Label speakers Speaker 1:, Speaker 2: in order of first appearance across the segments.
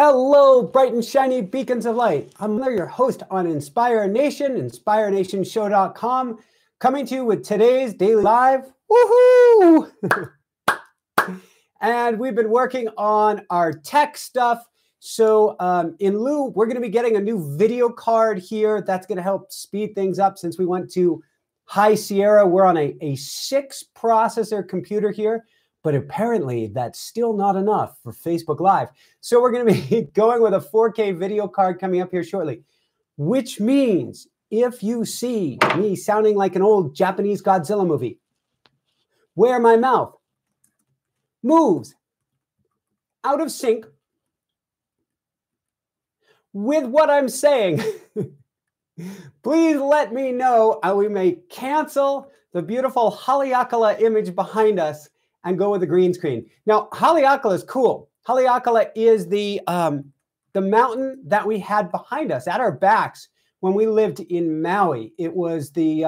Speaker 1: Hello, bright and shiny beacons of light. I'm your host on Inspire Nation, inspirenationshow.com, coming to you with today's daily live. Woohoo! And we've been working on our tech stuff. So in lieu, we're going to be getting a new video card here. That's going to help speed things up since we went to High Sierra. We're on a 6-processor computer here. But apparently that's still not enough for Facebook Live. So we're going to be going with a 4K video card coming up here shortly, which means if you see me sounding like an old Japanese Godzilla movie, where my mouth moves out of sync with what I'm saying, please let me know how we may cancel the beautiful Haleakala image behind us and go with the green screen. Now, Haleakala is cool. Haleakala is the mountain that we had behind us at our backs when we lived in Maui. It was we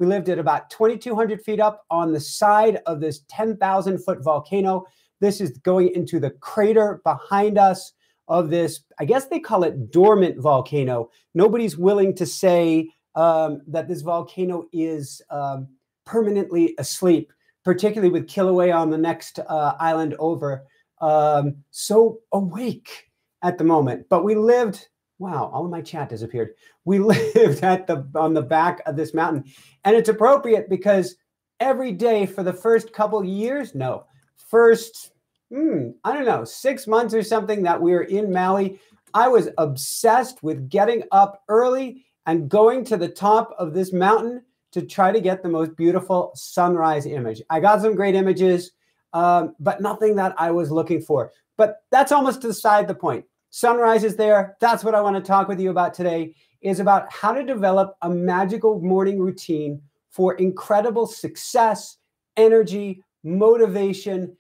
Speaker 1: lived at about 2,200 feet up on the side of this 10,000-foot volcano. This is going into the crater behind us of this, I guess they call it dormant volcano. Nobody's willing to say that this volcano is permanently asleep, particularly with Kilauea on the next island over. So awake at the moment. But we lived, wow, all of my chat disappeared. We lived on the back of this mountain. And it's appropriate because every day for the first couple years, I don't know, 6 months or something that we were in Maui, I was obsessed with getting up early and going to the top of this mountain to try to get the most beautiful sunrise image. I got some great images, but nothing that I was looking for. But that's almost beside the point. Sunrise is there. That's what I want to talk with you about today, is about how to develop a magical morning routine for incredible success, energy, motivation,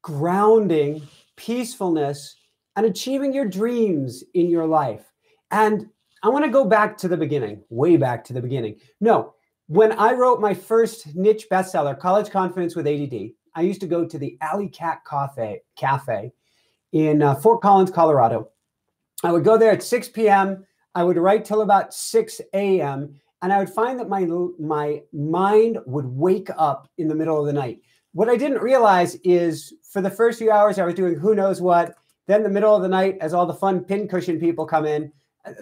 Speaker 1: grounding, peacefulness, and achieving your dreams in your life. And I want to go back to the beginning, way back to the beginning. No. When I wrote my first niche bestseller, College Confidence with ADD, I used to go to the Alley Cat Cafe in Fort Collins, Colorado. I would go there at 6 p.m. I would write till about 6 a.m. And I would find that my mind would wake up in the middle of the night. What I didn't realize is for the first few hours, I was doing who knows what. Then the middle of the night, as all the fun pincushion people come in,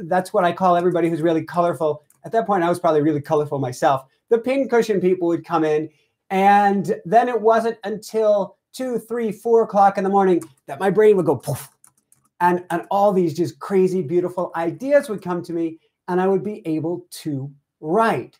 Speaker 1: that's what I call everybody who's really colorful. At that point, I was probably really colorful myself. The pincushion people would come in, and then it wasn't until 2, 3, 4 o'clock in the morning that my brain would go poof, and all these just crazy, beautiful ideas would come to me, and I would be able to write.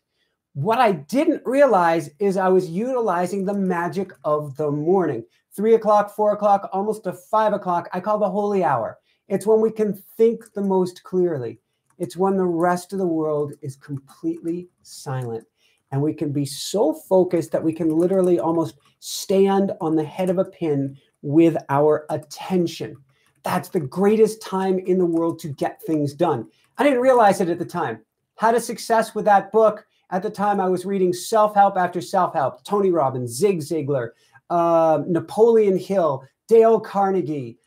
Speaker 1: What I didn't realize is I was utilizing the magic of the morning. 3 o'clock, 4 o'clock, almost to 5 o'clock, I call the holy hour. It's when we can think the most clearly. It's when the rest of the world is completely silent. And we can be so focused that we can literally almost stand on the head of a pin with our attention. That's the greatest time in the world to get things done. I didn't realize it at the time. Had a success with that book. At the time, I was reading self-help after self-help. Tony Robbins, Zig Ziglar, Napoleon Hill, Dale Carnegie,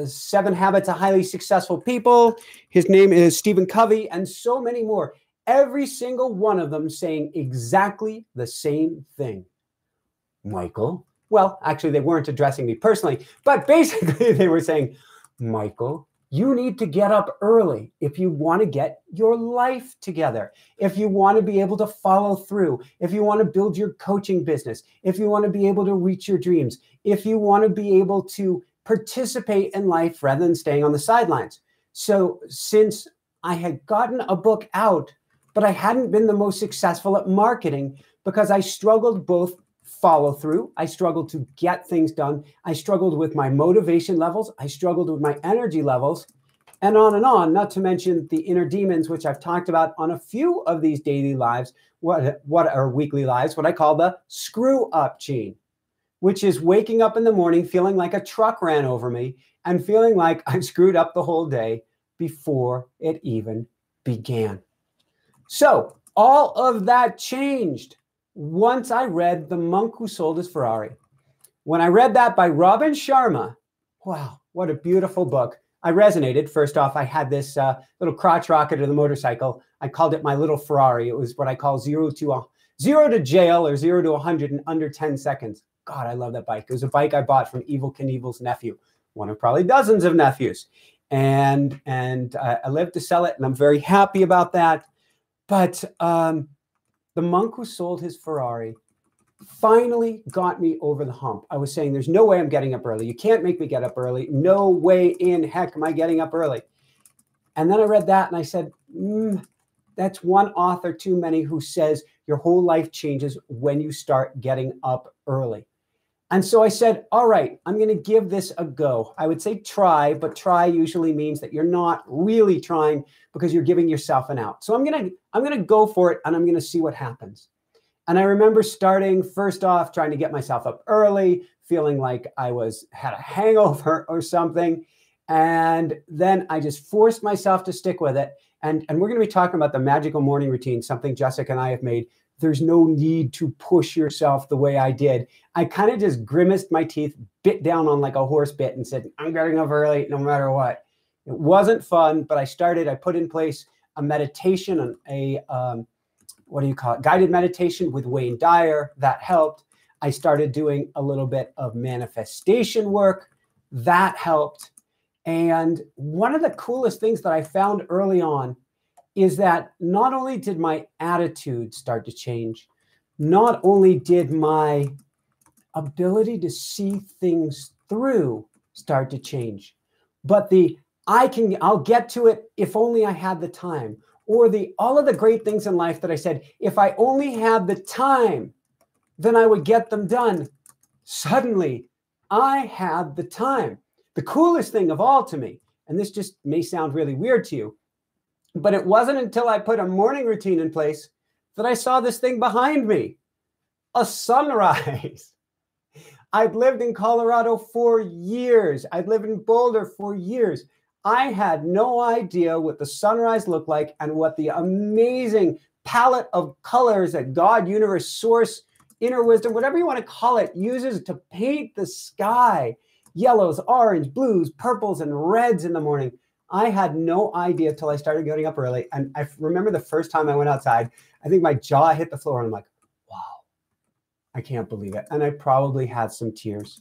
Speaker 1: 7 Habits of Highly Successful People. His name is Stephen Covey, and so many more. Every single one of them saying exactly the same thing. Michael. Well, actually, they weren't addressing me personally, but basically they were saying, Michael, you need to get up early if you want to get your life together, if you want to be able to follow through, if you want to build your coaching business, if you want to be able to reach your dreams, if you want to be able to participate in life rather than staying on the sidelines. So since I had gotten a book out, but I hadn't been the most successful at marketing because I struggled both follow through. I struggled to get things done. I struggled with my motivation levels. I struggled with my energy levels, and on, not to mention the inner demons, which I've talked about on a few of these daily lives, what are weekly lives, what I call the screw up gene, which is waking up in the morning feeling like a truck ran over me and feeling like I screwed up the whole day before it even began. So all of that changed once I read The Monk Who Sold His Ferrari. When I read that by Robin Sharma, Wow, what a beautiful book. I resonated. First off, I had this little crotch rocket of the motorcycle. I called it my little Ferrari. It was what I call zero to jail or 0 to 100 in under 10 seconds. God, I love that bike. It was a bike I bought from Evel Knievel's nephew, one of probably dozens of nephews. And I lived to sell it, and I'm very happy about that. But the monk who sold his Ferrari finally got me over the hump. I was saying, there's no way I'm getting up early. You can't make me get up early. No way in heck am I getting up early. And then I read that and I said, that's one author too many who says your whole life changes when you start getting up early. And so I said, all right, I'm going to give this a go. I would say try, but try usually means that you're not really trying because you're giving yourself an out. So I'm going to go for it, and I'm going to see what happens. And I remember starting first off, trying to get myself up early, feeling like I had a hangover or something. And then I just forced myself to stick with it. And we're going to be talking about the magical morning routine, something Jessica and I have made. There's no need to push yourself the way I did. I kind of just grimaced my teeth, bit down on like a horse bit and said, I'm getting up early no matter what. It wasn't fun, but I put in place a meditation and a, guided meditation with Wayne Dyer. That helped. I started doing a little bit of manifestation work. That helped. And one of the coolest things that I found early on is that not only did my attitude start to change, not only did my ability to see things through start to change, but I'll get to it if only I had the time. Or all of the great things in life that I said, if I only had the time, then I would get them done. Suddenly, I had the time. The coolest thing of all to me, and this just may sound really weird to you, but it wasn't until I put a morning routine in place that I saw this thing behind me, a sunrise. I'd lived in Colorado for years. I'd lived in Boulder for years. I had no idea what the sunrise looked like and what the amazing palette of colors that God, universe, source, inner wisdom, whatever you want to call it, uses to paint the sky. Yellows, orange, blues, purples, and reds in the morning. I had no idea till I started getting up early. And I remember the first time I went outside, I think my jaw hit the floor and I'm like, wow, I can't believe it. And I probably had some tears.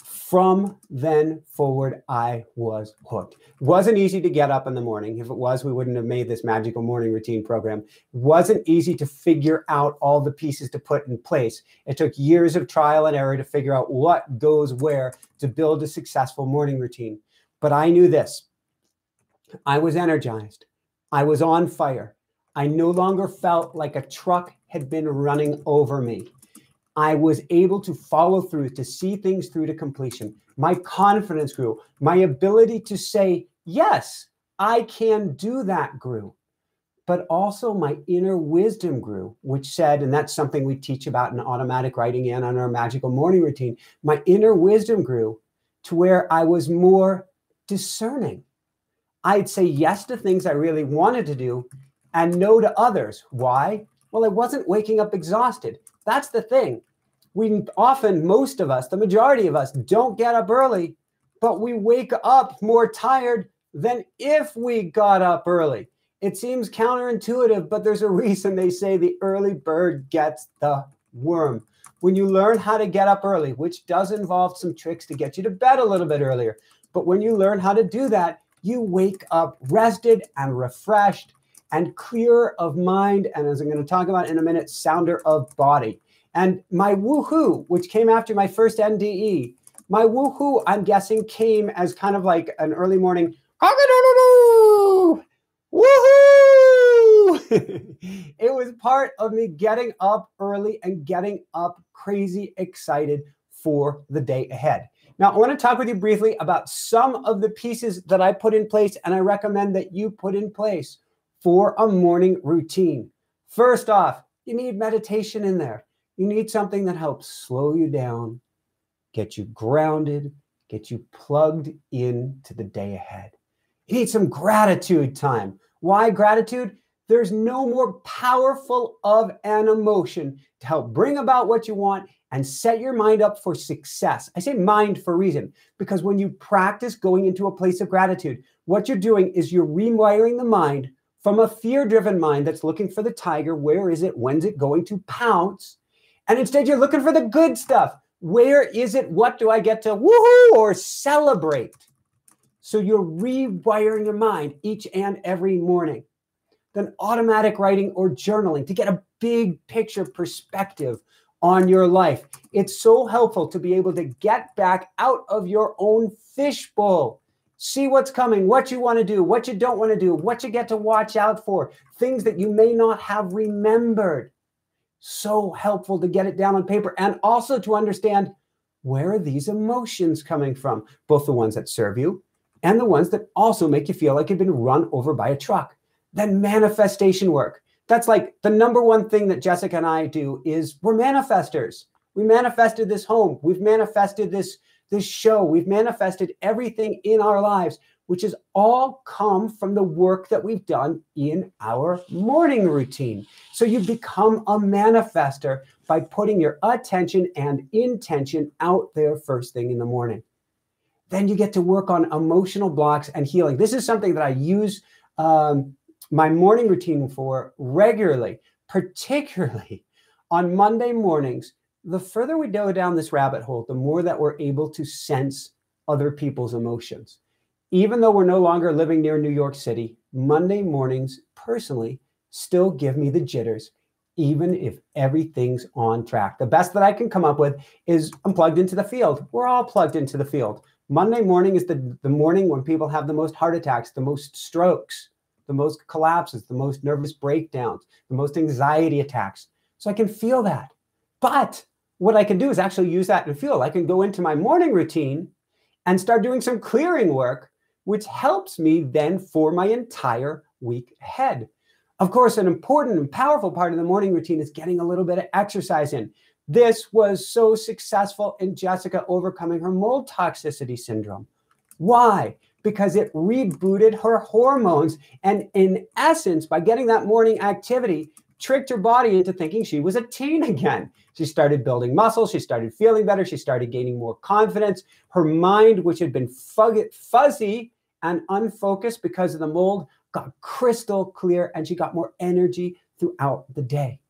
Speaker 1: From then forward, I was hooked. It wasn't easy to get up in the morning. If it was, we wouldn't have made this magical morning routine program. It wasn't easy to figure out all the pieces to put in place. It took years of trial and error to figure out what goes where to build a successful morning routine. But I knew this. I was energized. I was on fire. I no longer felt like a truck had been running over me. I was able to follow through, to see things through to completion. My confidence grew. My ability to say, yes, I can do that grew. But also my inner wisdom grew, which said, and that's something we teach about in automatic writing and on our magical morning routine, my inner wisdom grew to where I was more discerning. I'd say yes to things I really wanted to do and no to others. Why? Well, I wasn't waking up exhausted. That's the thing. We often, most of us, the majority of us, don't get up early, but we wake up more tired than if we got up early. It seems counterintuitive, but there's a reason they say the early bird gets the worm. When you learn how to get up early, which does involve some tricks to get you to bed a little bit earlier, but when you learn how to do that, you wake up rested and refreshed and clear of mind, and as I'm going to talk about in a minute, sounder of body. And my woohoo, which came after my first NDE, my woohoo, I'm guessing, came as kind of like an early morning, woohoo! It was part of me getting up early and getting up crazy excited for the day ahead. Now, I want to talk with you briefly about some of the pieces that I put in place and I recommend that you put in place for a morning routine. First off, you need meditation in there. You need something that helps slow you down, get you grounded, get you plugged in to the day ahead. You need some gratitude time. Why gratitude? There's no more powerful of an emotion to help bring about what you want and set your mind up for success. I say mind for a reason, because when you practice going into a place of gratitude, what you're doing is you're rewiring the mind from a fear-driven mind that's looking for the tiger. Where is it? When's it going to pounce? And instead, you're looking for the good stuff. Where is it? What do I get to woohoo or celebrate? So you're rewiring your mind each and every morning. Then automatic writing or journaling to get a big picture perspective on your life. It's so helpful to be able to get back out of your own fishbowl. See what's coming, what you want to do, what you don't want to do, what you get to watch out for, things that you may not have remembered. So helpful to get it down on paper and also to understand, where are these emotions coming from? Both the ones that serve you and the ones that also make you feel like you've been run over by a truck. Then manifestation work. That's like the number one thing that Jessica and I do is we're manifestors. We manifested this home. We've manifested this show. We've manifested everything in our lives, which has all come from the work that we've done in our morning routine. So you become a manifester by putting your attention and intention out there first thing in the morning. Then you get to work on emotional blocks and healing. This is something that I use my morning routine for regularly, particularly on Monday mornings. The further we go down this rabbit hole, the more that we're able to sense other people's emotions. Even though we're no longer living near New York City, Monday mornings personally still give me the jitters, even if everything's on track. The best that I can come up with is I'm plugged into the field. We're all plugged into the field. Monday morning is the morning when people have the most heart attacks, the most strokes, the most collapses, the most nervous breakdowns, the most anxiety attacks. So I can feel that. But what I can do is actually use that and feel. I can go into my morning routine and start doing some clearing work, which helps me then for my entire week ahead. Of course, an important and powerful part of the morning routine is getting a little bit of exercise in. This was so successful in Jessica overcoming her mold toxicity syndrome. Why? Because it rebooted her hormones. And in essence, by getting that morning activity, tricked her body into thinking she was a teen again. She started building muscle. She started feeling better. She started gaining more confidence. Her mind, which had been fuzzy and unfocused because of the mold, got crystal clear, and she got more energy throughout the day.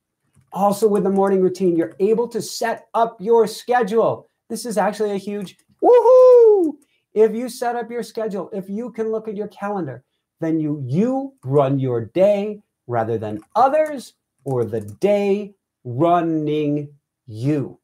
Speaker 1: Also with the morning routine, you're able to set up your schedule. This is actually a huge woohoo. If you set up your schedule, if you can look at your calendar, then you run your day rather than others or the day running you.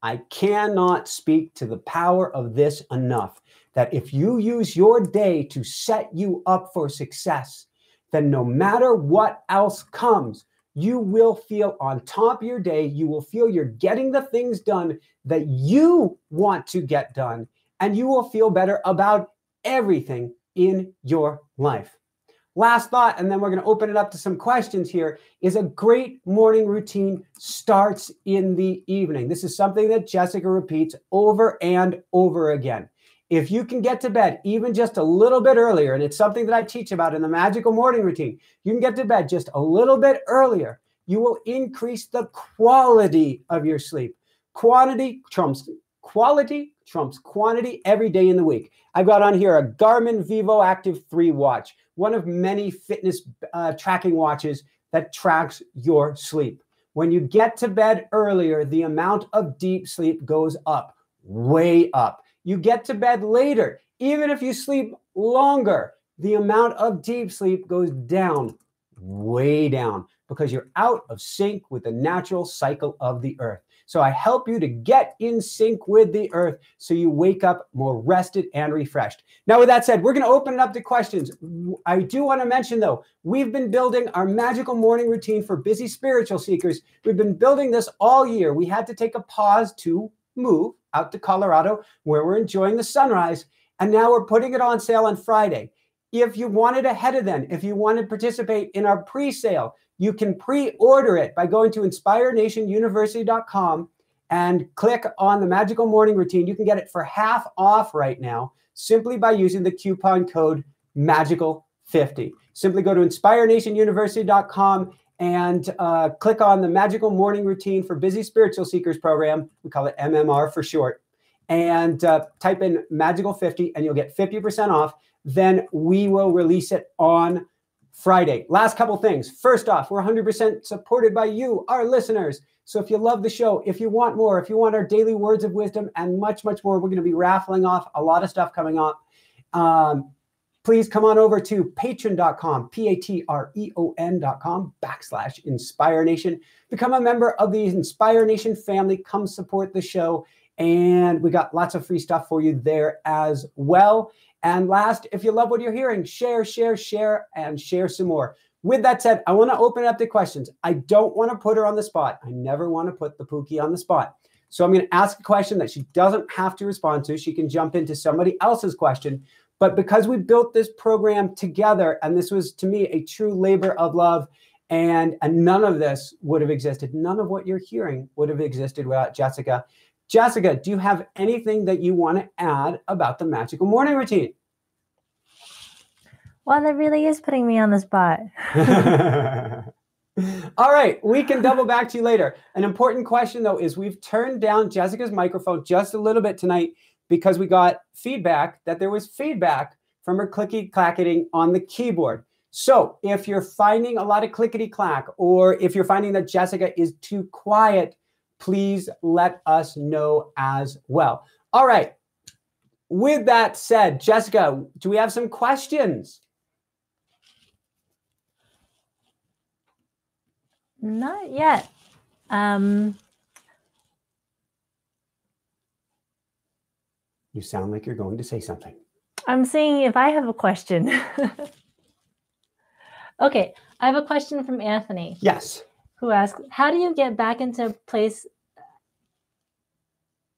Speaker 1: I cannot speak to the power of this enough, that if you use your day to set you up for success, then no matter what else comes, you will feel on top of your day. You will feel you're getting the things done that you want to get done, and you will feel better about everything in your life. Last thought, and then we're going to open it up to some questions here, is a great morning routine starts in the evening. This is something that Jessica repeats over and over again. If you can get to bed even just a little bit earlier, and it's something that I teach about in the magical morning routine, you can get to bed just a little bit earlier, you will increase the quality of your sleep. Quality trumps quantity every day in the week. I've got on here a Garmin Vivo Active 3 watch, one of many fitness tracking watches that tracks your sleep. When you get to bed earlier, the amount of deep sleep goes up, way up. You get to bed later, even if you sleep longer, the amount of deep sleep goes down, way down, because you're out of sync with the natural cycle of the earth. So I help you to get in sync with the earth so you wake up more rested and refreshed. Now, with that said, we're going to open it up to questions. I do want to mention, though, we've been building our magical morning routine for busy spiritual seekers. We've been building this all year. We had to take a pause to move out to Colorado, where we're enjoying the sunrise, and now we're putting it on sale on Friday. If you want it ahead of then, if you want to participate in our pre-sale, you can pre-order it by going to inspirenationuniversity.com and click on the magical morning routine. You can get it for half off right now simply by using the coupon code Magical 50. Simply go to inspirenationuniversity.com and click on the Magical Morning Routine for Busy Spiritual Seekers program. We call it MMR for short. And type in Magical 50 and you'll get 50% off. Then we will release it on Friday. Last couple things. First off, we're 100% supported by you, our listeners. So if you love the show, if you want more, if you want our daily words of wisdom and much, much more, we're going to be raffling off a lot of stuff coming up. Please come on over to patreon.com, patreon.com/Inspire Nation. Become a member of the Inspire Nation family. Come support the show. And we got lots of free stuff for you there as well. And last, if you love what you're hearing, share, and share some more. With that said, I want to open it up to questions. I don't want to put her on the spot. I never want to put the Pookie on the spot. So I'm going to ask a question that she doesn't have to respond to. She can jump into somebody else's question. But because we built this program together, and this was, to me, a true labor of love, and none of this would have existed. None of what you're hearing would have existed without Jessica. Jessica, do you have anything that you want to add about the Magical Morning Routine?
Speaker 2: Well, that really is putting me on the spot.
Speaker 1: All right, we can double back to you later. An important question, though, is we've turned down Jessica's microphone just a little bit tonight because we got feedback that there was feedback from her clicky-clacketing on the keyboard. So if you're finding a lot of clickety-clack, or if you're finding that Jessica is too quiet, please let us know as well. All right. With that said, Jessica, do we have some questions?
Speaker 2: Not yet.
Speaker 1: You sound like you're going to say something.
Speaker 2: I'm seeing if I have a question. Okay, I have a question from Anthony.
Speaker 1: Yes.
Speaker 2: Who asks, how do you get back into place?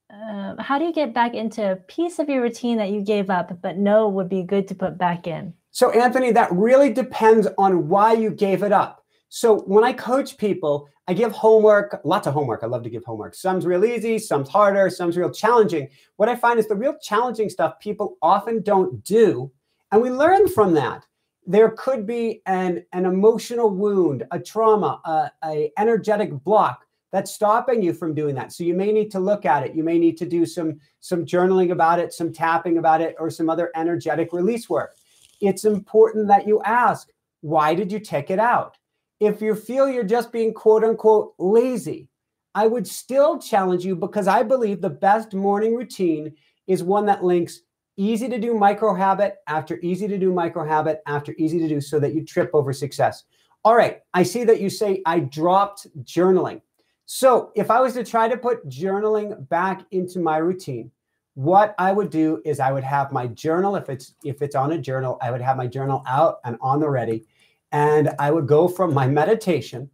Speaker 2: How do you get back into a piece of your routine that you gave up, but know would be good to put back in?
Speaker 1: So, Anthony, that really depends on why you gave it up. So when I coach people, I give homework, lots of homework. I love to give homework. Some's real easy, some's harder, some's real challenging. What I find is the real challenging stuff people often don't do, and we learn from that. There could be an emotional wound, a trauma, a energetic block that's stopping you from doing that. So you may need to look at it. You may need to do some journaling about it, some tapping about it, or some other energetic release work. It's important that you ask, why did you take it out? If you feel you're just being quote unquote lazy, I would still challenge you, because I believe the best morning routine is one that links easy to do micro habit after easy to do micro habit after easy to do, so that you trip over success. All right, I see that you say I dropped journaling. So if I was to try to put journaling back into my routine, what I would do is I would have my journal, if it's on a journal, I would have my journal out and on the ready. And I would go from my meditation,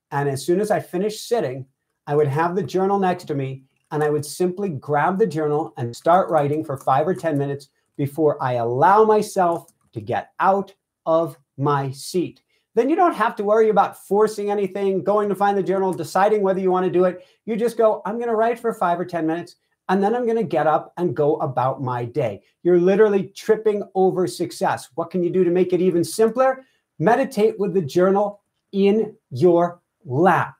Speaker 1: and as soon as I finished sitting, I would have the journal next to me, and I would simply grab the journal and start writing for 5 or 10 minutes before I allow myself to get out of my seat. Then you don't have to worry about forcing anything, going to find the journal, deciding whether you want to do it. You just go, I'm going to write for 5 or 10 minutes, and then I'm going to get up and go about my day. You're literally tripping over success. What can you do to make it even simpler? Meditate with the journal in your lap.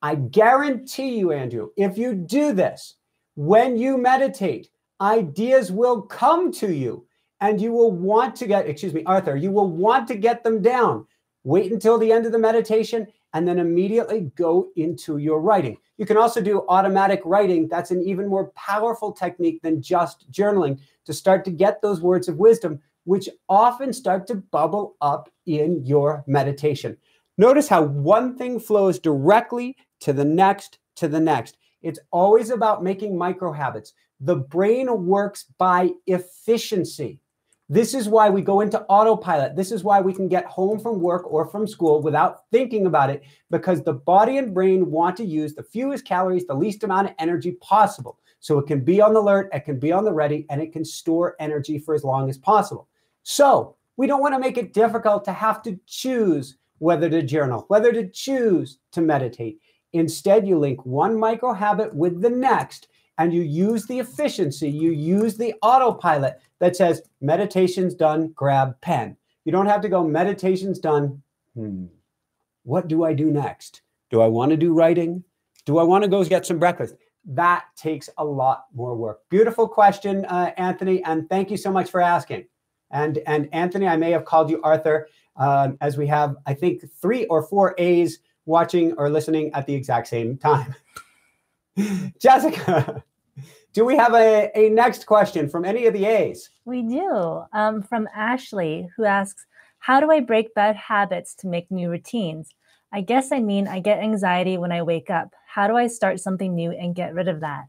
Speaker 1: I guarantee you, Andrew, if you do this, when you meditate, ideas will come to you, and you will want to get, Arthur, you will want to get them down. Wait until the end of the meditation, and then immediately go into your writing. You can also do automatic writing. That's an even more powerful technique than just journaling, to start to get those words of wisdom, which often start to bubble up in your meditation. Notice how one thing flows directly to the next, to the next. It's always about making micro habits. The brain works by efficiency. This is why we go into autopilot. This is why we can get home from work or from school without thinking about it, because the body and brain want to use the fewest calories, the least amount of energy possible. So it can be on the alert, it can be on the ready, and it can store energy for as long as possible. So we don't want to make it difficult to have to choose whether to journal, whether to choose to meditate. Instead, you link one micro habit with the next, and you use the efficiency, you use the autopilot that says, meditation's done, grab pen. You don't have to go, meditation's done. What do I do next? Do I want to do writing? Do I want to go get some breakfast? That takes a lot more work. Beautiful question, Anthony, and thank you so much for asking. And Anthony, I may have called you Arthur, as we have, I think, 3 or 4 A's watching or listening at the exact same time. Jessica, do we have a next question from any of the A's?
Speaker 2: We do. From Ashley, who asks, how do I break bad habits to make new routines? I guess I get anxiety when I wake up. How do I start something new and get rid of that?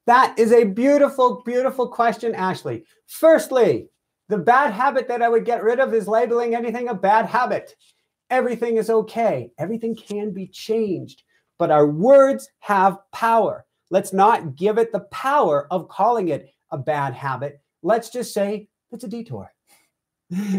Speaker 1: That is a beautiful, beautiful question, Ashley. Firstly, the bad habit that I would get rid of is labeling anything a bad habit. Everything is okay. Everything can be changed, but our words have power. Let's not give it the power of calling it a bad habit. Let's just say it's a detour.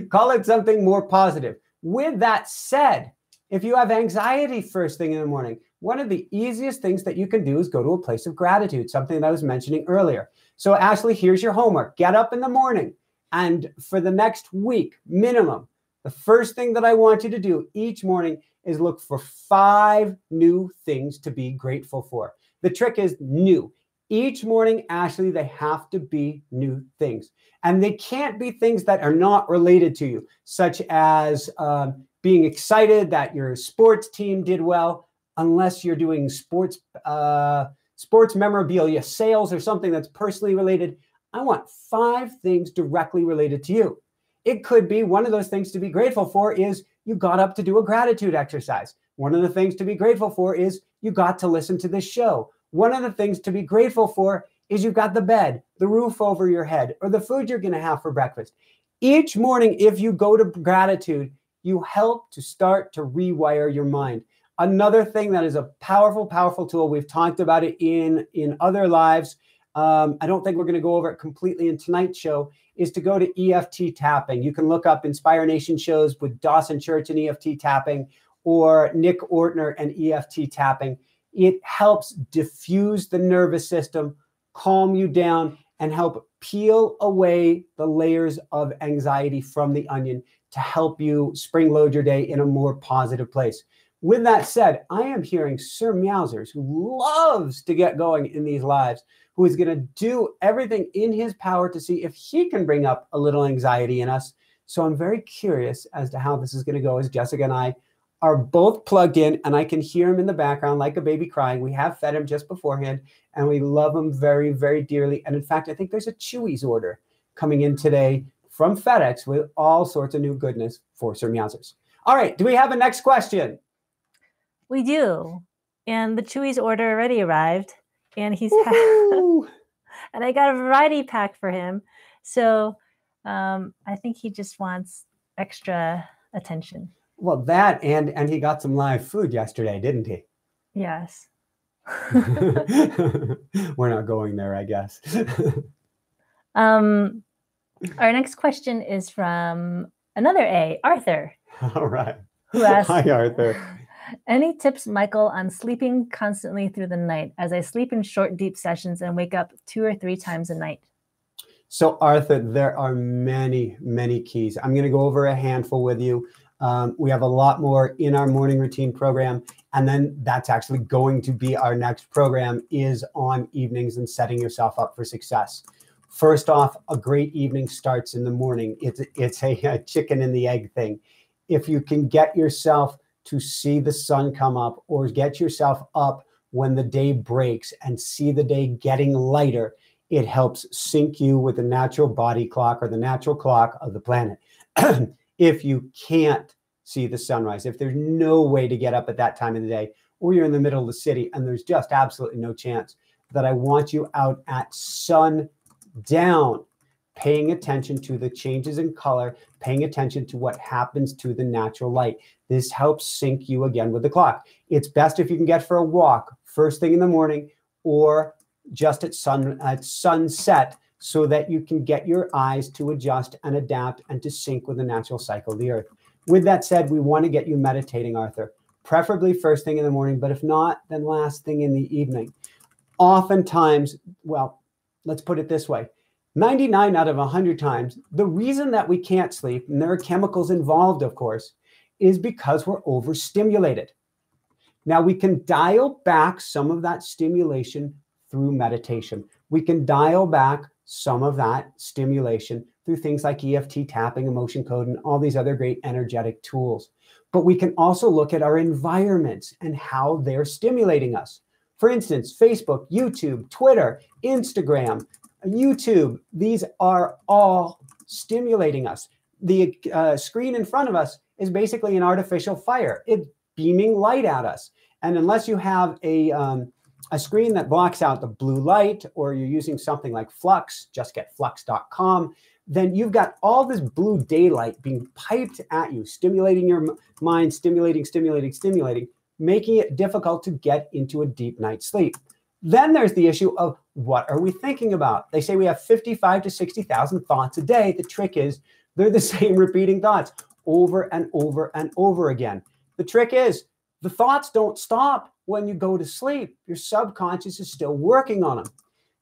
Speaker 1: Call it something more positive. With that said, if you have anxiety first thing in the morning, one of the easiest things that you can do is go to a place of gratitude, something that I was mentioning earlier. So Ashley, here's your homework. Get up in the morning, and for the next week, minimum, the first thing that I want you to do each morning is look for 5 new things to be grateful for. The trick is new. Each morning, Ashley, they have to be new things. And they can't be things that are not related to you, such as being excited that your sports team did well, unless you're doing sports memorabilia sales or something that's personally related. I want 5 things directly related to you. It could be one of those things to be grateful for is you got up to do a gratitude exercise. One of the things to be grateful for is you got to listen to this show. One of the things to be grateful for is you've got the bed, the roof over your head, or the food you're going to have for breakfast. Each morning, if you go to gratitude, you help to start to rewire your mind. Another thing that is a powerful, powerful tool, we've talked about it in other lives. I don't think we're going to go over it completely in tonight's show, is to go to EFT tapping. You can look up Inspire Nation shows with Dawson Church and EFT tapping, or Nick Ortner and EFT tapping. It helps diffuse the nervous system, calm you down, and help peel away the layers of anxiety from the onion to help you spring load your day in a more positive place. With that said, I am hearing Sir Meowsers, who loves to get going in these lives, who is going to do everything in his power to see if he can bring up a little anxiety in us. So I'm very curious as to how this is going to go, as Jessica and I are both plugged in, and I can hear him in the background like a baby crying. We have fed him just beforehand, and we love him very, very dearly. And in fact, I think there's a Chewy's order coming in today from FedEx with all sorts of new goodness for Sir Meowsers. All right, do we have a next question?
Speaker 2: We do. And the Chewy's order already arrived, and he's and I got a variety pack for him. So I think he just wants extra attention.
Speaker 1: Well, that and he got some live food yesterday, didn't he?
Speaker 2: Yes.
Speaker 1: We're not going there, I guess.
Speaker 2: Our next question is from another A, Arthur.
Speaker 1: All right.
Speaker 2: Who asks,
Speaker 1: hi, Arthur.
Speaker 2: Any tips, Michael, on sleeping constantly through the night, as I sleep in short, deep sessions and wake up 2 or 3 times a night?
Speaker 1: So, Arthur, there are many, many keys. I'm going to go over a handful with you. We have a lot more in our morning routine program. And then that's actually going to be our next program, is on evenings and setting yourself up for success. First off, a great evening starts in the morning. It's a chicken and the egg thing. If you can get yourself to see the sun come up, or get yourself up when the day breaks and see the day getting lighter, it helps sync you with the natural body clock, or the natural clock of the planet. If you can't see the sunrise, if there's no way to get up at that time of the day, or you're in the middle of the city and there's just absolutely no chance, that I want you out at sundown, paying attention to the changes in color, paying attention to what happens to the natural light. This helps sync you again with the clock. It's best if you can get for a walk first thing in the morning, or just at sunset, so that you can get your eyes to adjust and adapt and to sync with the natural cycle of the earth. With that said, we want to get you meditating, Arthur, preferably first thing in the morning, but if not, then last thing in the evening. Oftentimes, well, let's put it this way. 99 out of 100 times, the reason that we can't sleep, and there are chemicals involved, of course, is because we're overstimulated. Now, we can dial back some of that stimulation through meditation. We can dial back some of that stimulation through things like EFT tapping, emotion code, and all these other great energetic tools. But we can also look at our environments and how they're stimulating us. For instance, Facebook, YouTube, Twitter, Instagram, YouTube, these are all stimulating us. The screen in front of us is basically an artificial fire. It's beaming light at us. And unless you have a screen that blocks out the blue light, or you're using something like Flux, just get flux.com, then you've got all this blue daylight being piped at you, stimulating your mind, stimulating, making it difficult to get into a deep night's sleep. Then there's the issue of what are we thinking about? They say we have 55 to 60,000 thoughts a day. The trick is they're the same repeating thoughts over and over and over again. The trick is the thoughts don't stop when you go to sleep. Your subconscious is still working on them.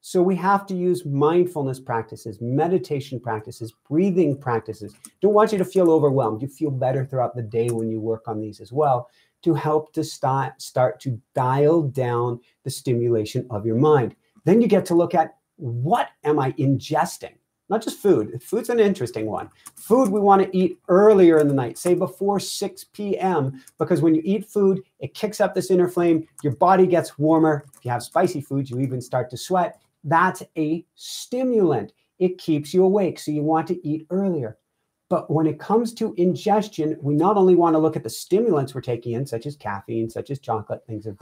Speaker 1: So we have to use mindfulness practices, meditation practices, breathing practices. Don't want you to feel overwhelmed. You feel better throughout the day when you work on these as well, to help to start to dial down the stimulation of your mind. Then you get to look at, what am I ingesting? Not just food. Food's an interesting one. Food we want to eat earlier in the night, say before 6 p.m., because when you eat food, it kicks up this inner flame. Your body gets warmer. If you have spicy foods, you even start to sweat. That's a stimulant. It keeps you awake, so you want to eat earlier. But when it comes to ingestion, we not only want to look at the stimulants we're taking in, such as caffeine, such as chocolate, things of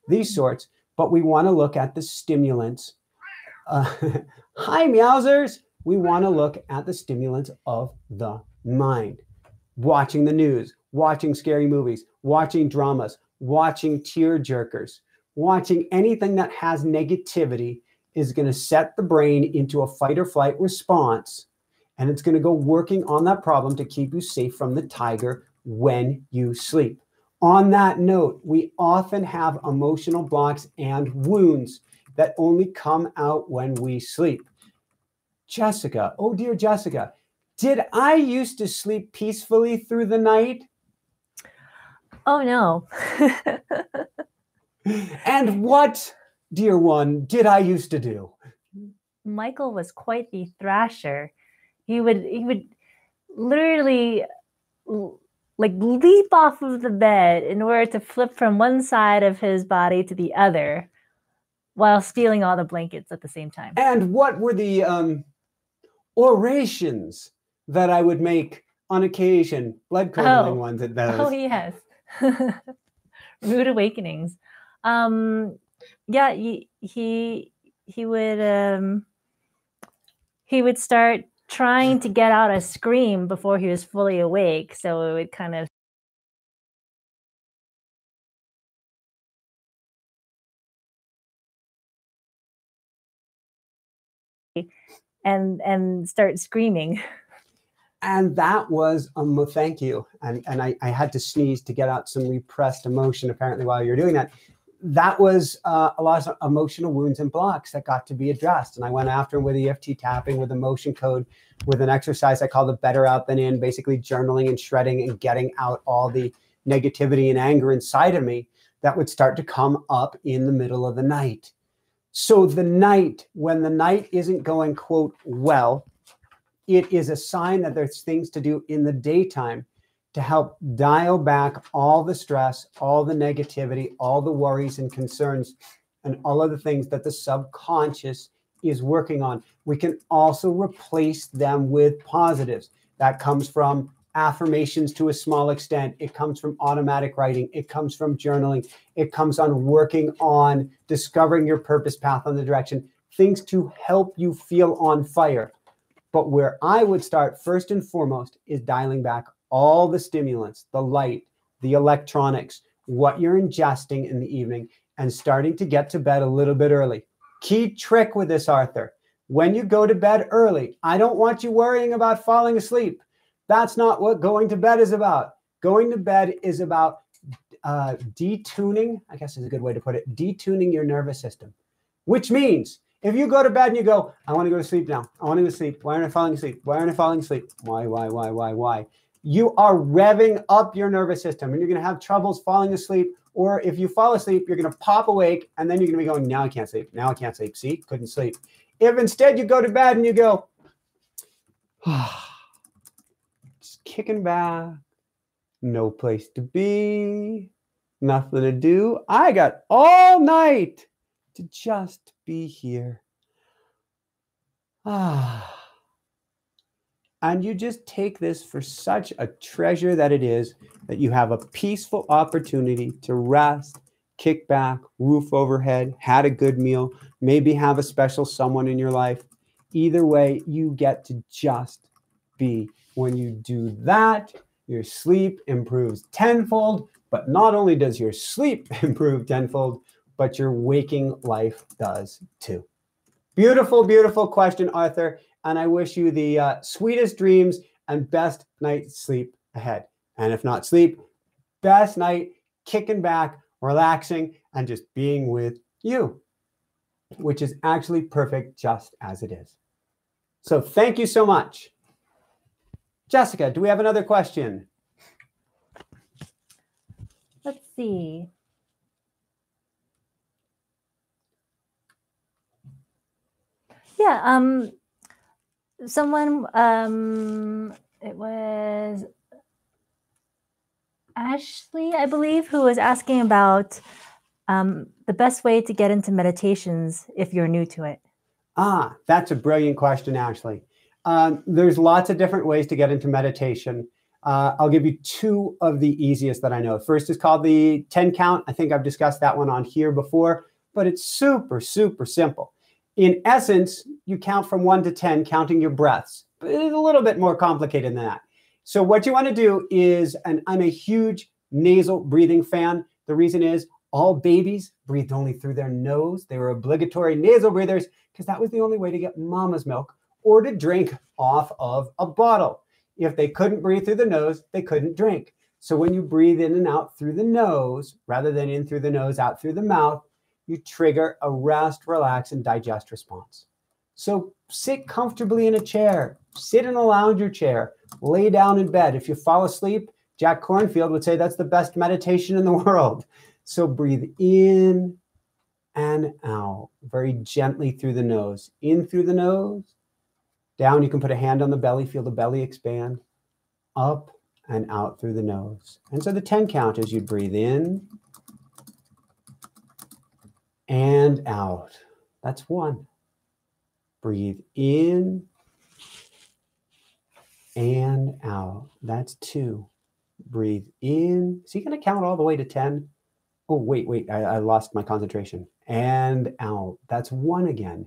Speaker 1: these sorts, but we want to look at the stimulants. Hi, meowsers. We want to look at the stimulants of the mind. Watching the news, watching scary movies, watching dramas, watching tear jerkers, watching anything that has negativity is going to set the brain into a fight or flight response. And it's going to go working on that problem to keep you safe from the tiger when you sleep. On that note, we often have emotional blocks and wounds that only come out when we sleep. Jessica, oh dear Jessica, did I used to sleep peacefully through the night?
Speaker 2: Oh no.
Speaker 1: And what, dear one, did I used to do?
Speaker 2: Michael was quite the thrasher. He would literally like leap off of the bed in order to flip from one side of his body to the other while stealing all the blankets at the same time.
Speaker 1: And what were the orations that I would make on occasion? Blood curdling ones at those.
Speaker 2: Oh yes. Rude awakenings. Yeah, he would start trying to get out a scream before he was fully awake, so it would kind of and start screaming.
Speaker 1: And that was thank you. And I had to sneeze to get out some repressed emotion apparently while you're doing that. That was a lot of emotional wounds and blocks that got to be addressed. And I went after him with EFT tapping, with emotion code, with an exercise I call the better out than in, basically journaling and shredding and getting out all the negativity and anger inside of me that would start to come up in the middle of the night. So the night, when the night isn't going, quote, well, it is a sign that there's things to do in the daytime to help dial back all the stress, all the negativity, all the worries and concerns, and all of the things that the subconscious is working on. We can also replace them with positives. That comes from affirmations to a small extent. It comes from automatic writing. It comes from journaling. It comes on working on discovering your purpose path on the direction, things to help you feel on fire. But where I would start first and foremost is dialing back all the stimulants, the light, the electronics, what you're ingesting in the evening, and starting to get to bed a little bit early. Key trick with this, Arthur. When you go to bed early, I don't want you worrying about falling asleep. That's not what going to bed is about. Going to bed is about detuning, I guess is a good way to put it, detuning your nervous system, which means If you go to bed and you go, I want to go to sleep now. I want to go to sleep. Why aren't I falling asleep? Why aren't I falling asleep? Why? You are revving up your nervous system and you're going to have troubles falling asleep. Or if you fall asleep, you're going to pop awake and then you're going to be going, now I can't sleep. Now I can't sleep. See, couldn't sleep. If instead you go to bed and you go, just kicking back, no place to be, nothing to do. I got all night to just be here. And you just take this for such a treasure that it is, that you have a peaceful opportunity to rest, kick back, roof overhead, had a good meal, maybe have a special someone in your life. Either way, you get to just be. When you do that, your sleep improves tenfold, but not only does your sleep improve tenfold, but your waking life does too. Beautiful, beautiful question, Arthur. And I wish you the sweetest dreams and best night's sleep ahead. And if not sleep, best night kicking back, relaxing, and just being with you, which is actually perfect just as it is. So thank you so much. Jessica, do we have another question?
Speaker 2: Let's see. Yeah, someone, it was Ashley, I believe, who was asking about the best way to get into meditations if you're new to it.
Speaker 1: That's a brilliant question, Ashley. There's lots of different ways to get into meditation. I'll give you two of the easiest that I know. First is called the 10 count. I think I've discussed that one on here before, but it's super, super simple. In essence, you count from 1 to 10, counting your breaths. But it's a little bit more complicated than that. So what you want to do is, and I'm a huge nasal breathing fan. The reason is all babies breathed only through their nose. They were obligatory nasal breathers because that was the only way to get mama's milk or to drink off of a bottle. If they couldn't breathe through the nose, they couldn't drink. So when you breathe in and out through the nose, rather than in through the nose, out through the mouth, you trigger a rest, relax, and digest response. So sit comfortably in a chair, sit in a lounger chair, lay down in bed. If you fall asleep, Jack Kornfield would say that's the best meditation in the world. So breathe in and out very gently through the nose. In through the nose, down. You can put a hand on the belly, feel the belly expand, up and out through the nose. And so the 10 count is you breathe in and out. That's 1. Breathe in and out. That's 2. Breathe in. So you're going to count all the way to 10. Oh, wait. I lost my concentration. And out. That's 1 again.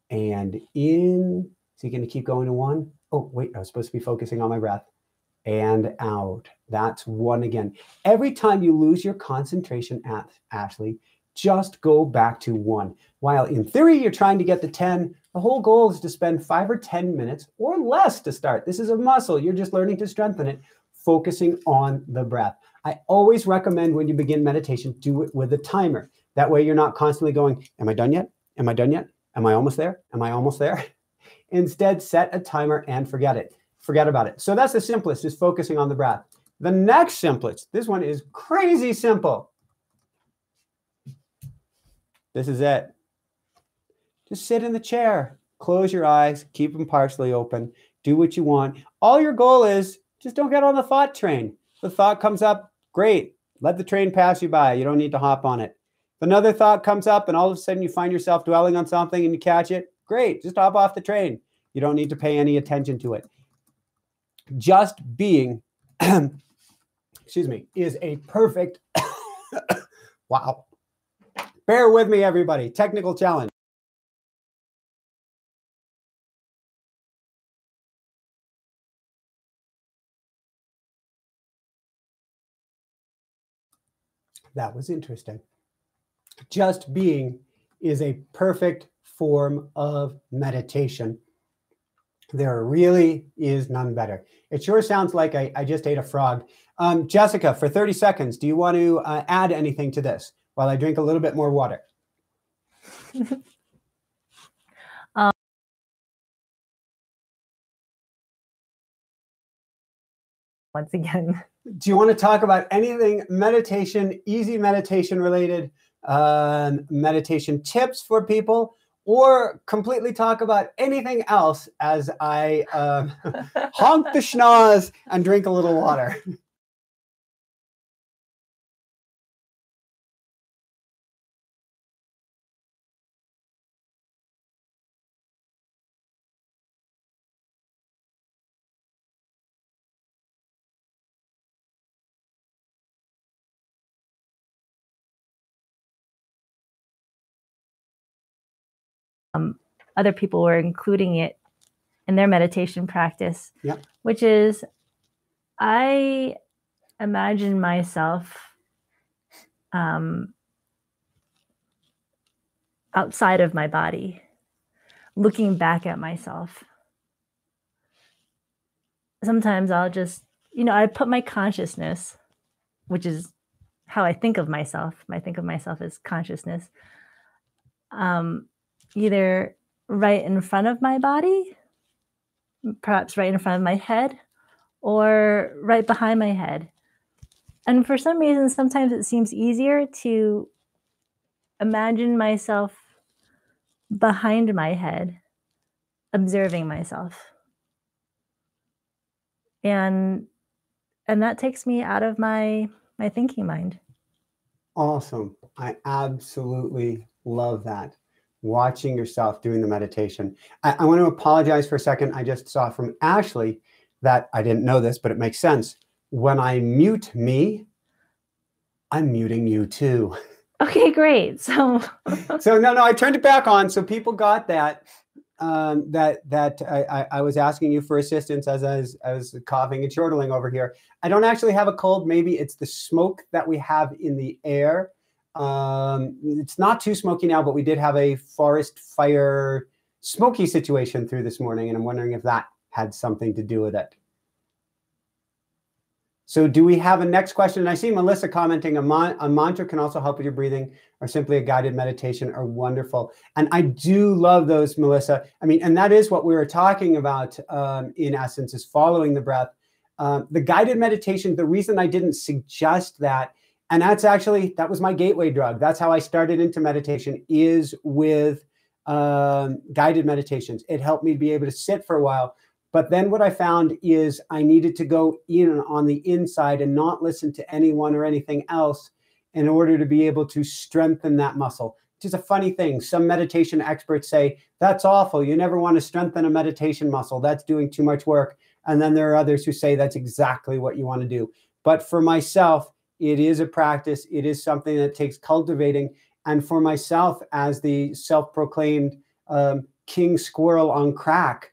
Speaker 1: And in. So you're going to keep going to 1. Oh, wait. I was supposed to be focusing on my breath. And out. That's 1 again. Every time you lose your concentration, Ashley, just go back to 1. While in theory, you're trying to get to 10, the whole goal is to spend 5 or 10 minutes or less to start. This is a muscle. You're just learning to strengthen it, focusing on the breath. I always recommend when you begin meditation, do it with a timer. That way you're not constantly going, am I done yet? Am I done yet? Am I almost there? Am I almost there? Instead, set a timer and forget it. Forget about it. So that's the simplest, is focusing on the breath. The next simplest, this one is crazy simple. This is it. Just sit in the chair, close your eyes, keep them partially open, do what you want. All your goal is just don't get on the thought train. The thought comes up, great. Let the train pass you by. You don't need to hop on it. If another thought comes up and all of a sudden you find yourself dwelling on something and you catch it, great. Just hop off the train. You don't need to pay any attention to it. Just being, excuse me, is a perfect, wow. Bear with me, everybody. Technical challenge. That was interesting. Just being is a perfect form of meditation. There really is none better. It sure sounds like I just ate a frog. Jessica, for 30 seconds, do you want to add anything to this while I drink a little bit more water?
Speaker 2: once again.
Speaker 1: Do you want to talk about anything meditation, easy meditation related, meditation tips for people, or completely talk about anything else as I honk the schnoz and drink a little water?
Speaker 2: Other people were including it in their meditation practice,
Speaker 1: Yep.
Speaker 2: which is I imagine myself outside of my body, looking back at myself. Sometimes I'll just, I put my consciousness, which is how I think of myself. I think of myself as consciousness, either right in front of my body, perhaps right in front of my head, or right behind my head. And for some reason, sometimes it seems easier to imagine myself behind my head, observing myself. And that takes me out of my thinking mind.
Speaker 1: Awesome. I absolutely love that. Watching yourself doing the meditation. I want to apologize for a second. I just saw from Ashley that I didn't know this, but it makes sense. When I mute me, I'm muting you too.
Speaker 2: Okay, great. So
Speaker 1: no, I turned it back on. So people got that. I was asking you for assistance as I was coughing and chortling over here. I don't actually have a cold. Maybe it's the smoke that we have in the air. It's not too smoky now, but we did have a forest fire smoky situation through this morning, and I'm wondering if that had something to do with it. So do we have a next question? And I see Melissa commenting, a mantra can also help with your breathing, or simply a guided meditation are wonderful. And I do love those, Melissa. I mean, and that is what we were talking about in essence, is following the breath. The guided meditation, the reason I didn't suggest that, and that was my gateway drug. That's how I started into meditation, is with guided meditations. It helped me be able to sit for a while. But then what I found is I needed to go in on the inside and not listen to anyone or anything else in order to be able to strengthen that muscle, which is a funny thing. Some meditation experts say, that's awful. You never want to strengthen a meditation muscle. That's doing too much work. And then there are others who say that's exactly what you want to do. But for myself, it is a practice. It is something that takes cultivating. And for myself, as the self-proclaimed king squirrel on crack,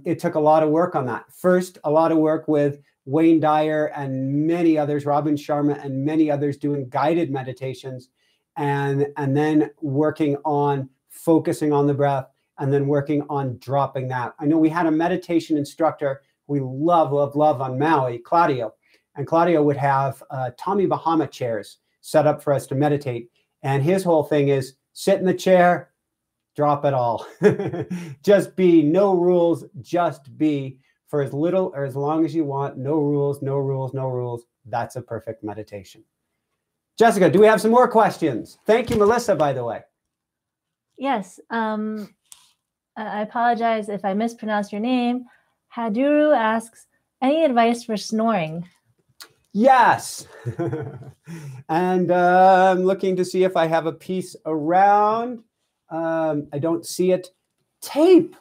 Speaker 1: it took a lot of work on that. First, a lot of work with Wayne Dyer and many others, Robin Sharma and many others, doing guided meditations, and then working on focusing on the breath, and then working on dropping that. I know we had a meditation instructor we love on Maui, Claudio, and Claudio would have Tommy Bahama chairs set up for us to meditate. And his whole thing is sit in the chair, drop it all. Just be, no rules, just be, for as little or as long as you want. No rules, no rules, no rules. That's a perfect meditation. Jessica, do we have some more questions? Thank you, Melissa, by the way.
Speaker 2: Yes. I apologize if I mispronounced your name. Haduru asks, any advice for snoring?
Speaker 1: Yes. And I'm looking to see if I have a piece around. I don't see it. Tape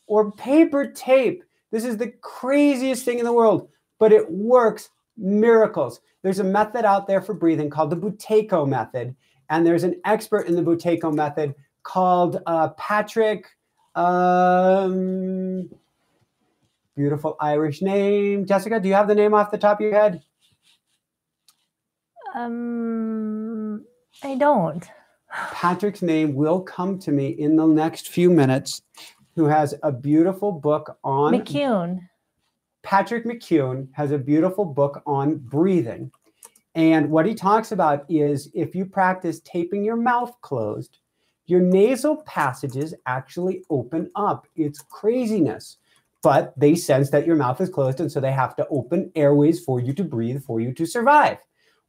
Speaker 1: or paper tape. This is the craziest thing in the world, but it works miracles. There's a method out there for breathing called the Buteyko method. And there's an expert in the Buteyko method called Patrick, beautiful Irish name. Jessica, do you have the name off the top of your head?
Speaker 2: I don't.
Speaker 1: Patrick's name will come to me in the next few minutes, who has a beautiful book on...
Speaker 2: McCune.
Speaker 1: Patrick McCune has a beautiful book on breathing. And what he talks about is if you practice taping your mouth closed, your nasal passages actually open up. It's craziness. but they sense that your mouth is closed, and so they have to open airways for you to breathe, for you to survive.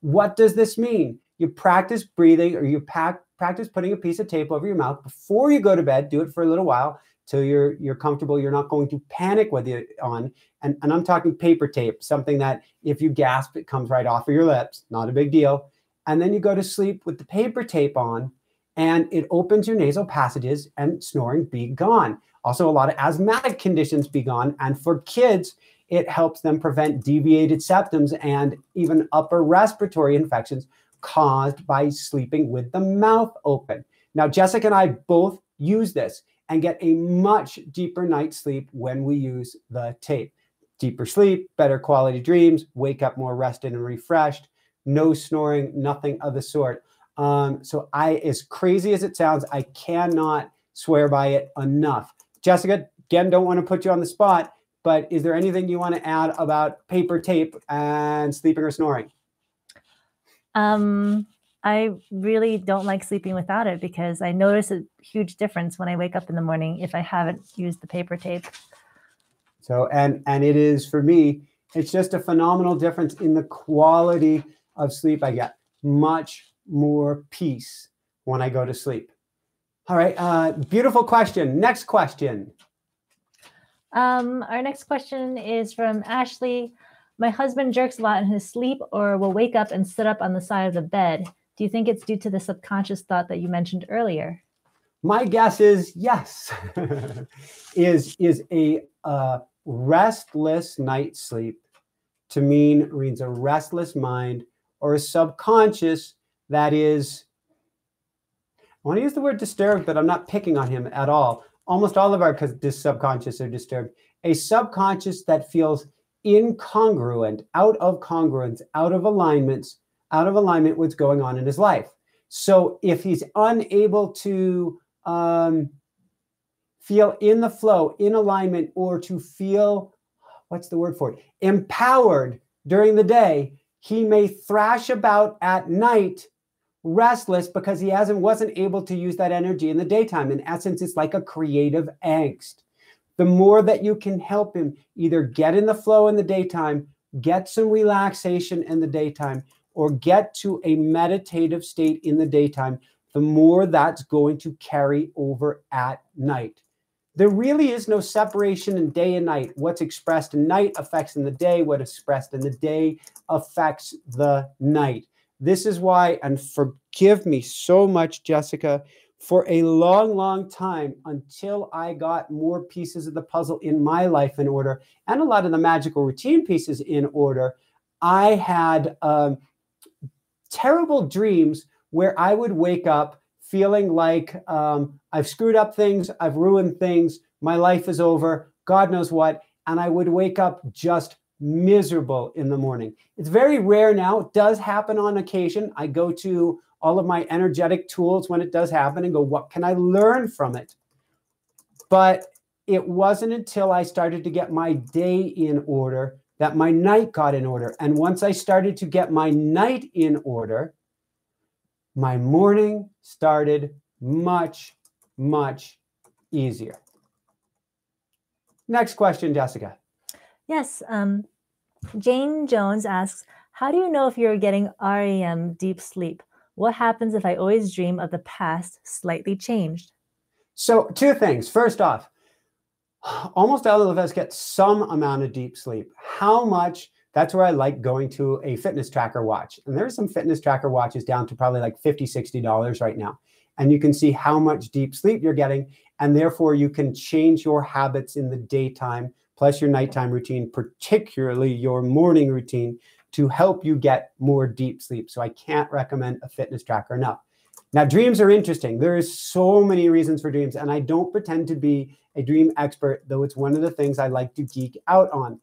Speaker 1: What does this mean? You practice breathing, or you practice putting a piece of tape over your mouth before you go to bed. Do it for a little while till you're comfortable. You're not going to panic with it on. And I'm talking paper tape, something that if you gasp, it comes right off of your lips. Not a big deal. And then you go to sleep with the paper tape on, and it opens your nasal passages, and snoring be gone. Also, a lot of asthmatic conditions be gone. And for kids, it helps them prevent deviated septums and even upper respiratory infections caused by sleeping with the mouth open. Now, Jessica and I both use this and get a much deeper night's sleep when we use the tape. Deeper sleep, better quality dreams, wake up more rested and refreshed, no snoring, nothing of the sort. So as crazy as it sounds, I cannot swear by it enough. Jessica, again, don't want to put you on the spot, but is there anything you want to add about paper tape and sleeping or snoring?
Speaker 2: I really don't like sleeping without it because I notice a huge difference when I wake up in the morning if I haven't used the paper tape.
Speaker 1: So, and it is, for me, it's just a phenomenal difference in the quality of sleep I get. Much more peace when I go to sleep. All right, beautiful question. Next question.
Speaker 2: Our next question is from Ashley. My husband jerks a lot in his sleep or will wake up and sit up on the side of the bed. Do you think it's due to the subconscious thought that you mentioned earlier?
Speaker 1: My guess is yes. is a restless night's sleep to means a restless mind or a subconscious that is, I want to use the word disturbed, but I'm not picking on him at all. Almost all of our subconscious are disturbed. A subconscious that feels incongruent, out of congruence, out of alignment with what's going on in his life. So if he's unable to feel in the flow, in alignment, or to feel, what's the word for it, empowered during the day, he may thrash about at night restless because he wasn't able to use that energy in the daytime. In essence, it's like a creative angst. The more that you can help him either get in the flow in the daytime, get some relaxation in the daytime, or get to a meditative state in the daytime, the more that's going to carry over at night. There really is no separation in day and night. What's expressed in night affects in the day. What is expressed in the day affects the night. This is why, and forgive me so much, Jessica, for a long, long time, until I got more pieces of the puzzle in my life in order, and a lot of the magical routine pieces in order, I had terrible dreams where I would wake up feeling like I've screwed up things, I've ruined things, my life is over, God knows what, and I would wake up just miserable in the morning. It's very rare now. It does happen on occasion. I go to all of my energetic tools when it does happen and go, what can I learn from it? But it wasn't until I started to get my day in order that my night got in order. And once I started to get my night in order, my morning started much, much easier. Next question, Jessica.
Speaker 2: Yes. Jane Jones asks, how do you know if you're getting REM deep sleep? What happens if I always dream of the past slightly changed?
Speaker 1: So two things. First off, almost all of us get some amount of deep sleep. How much? That's where I like going to a fitness tracker watch. And there's some fitness tracker watches down to probably like $50, $60 right now. And you can see how much deep sleep you're getting. And therefore you can change your habits in the daytime, plus your nighttime routine, particularly your morning routine, to help you get more deep sleep. So I can't recommend a fitness tracker enough. Now, dreams are interesting. There is so many reasons for dreams. And I don't pretend to be a dream expert, though it's one of the things I like to geek out on.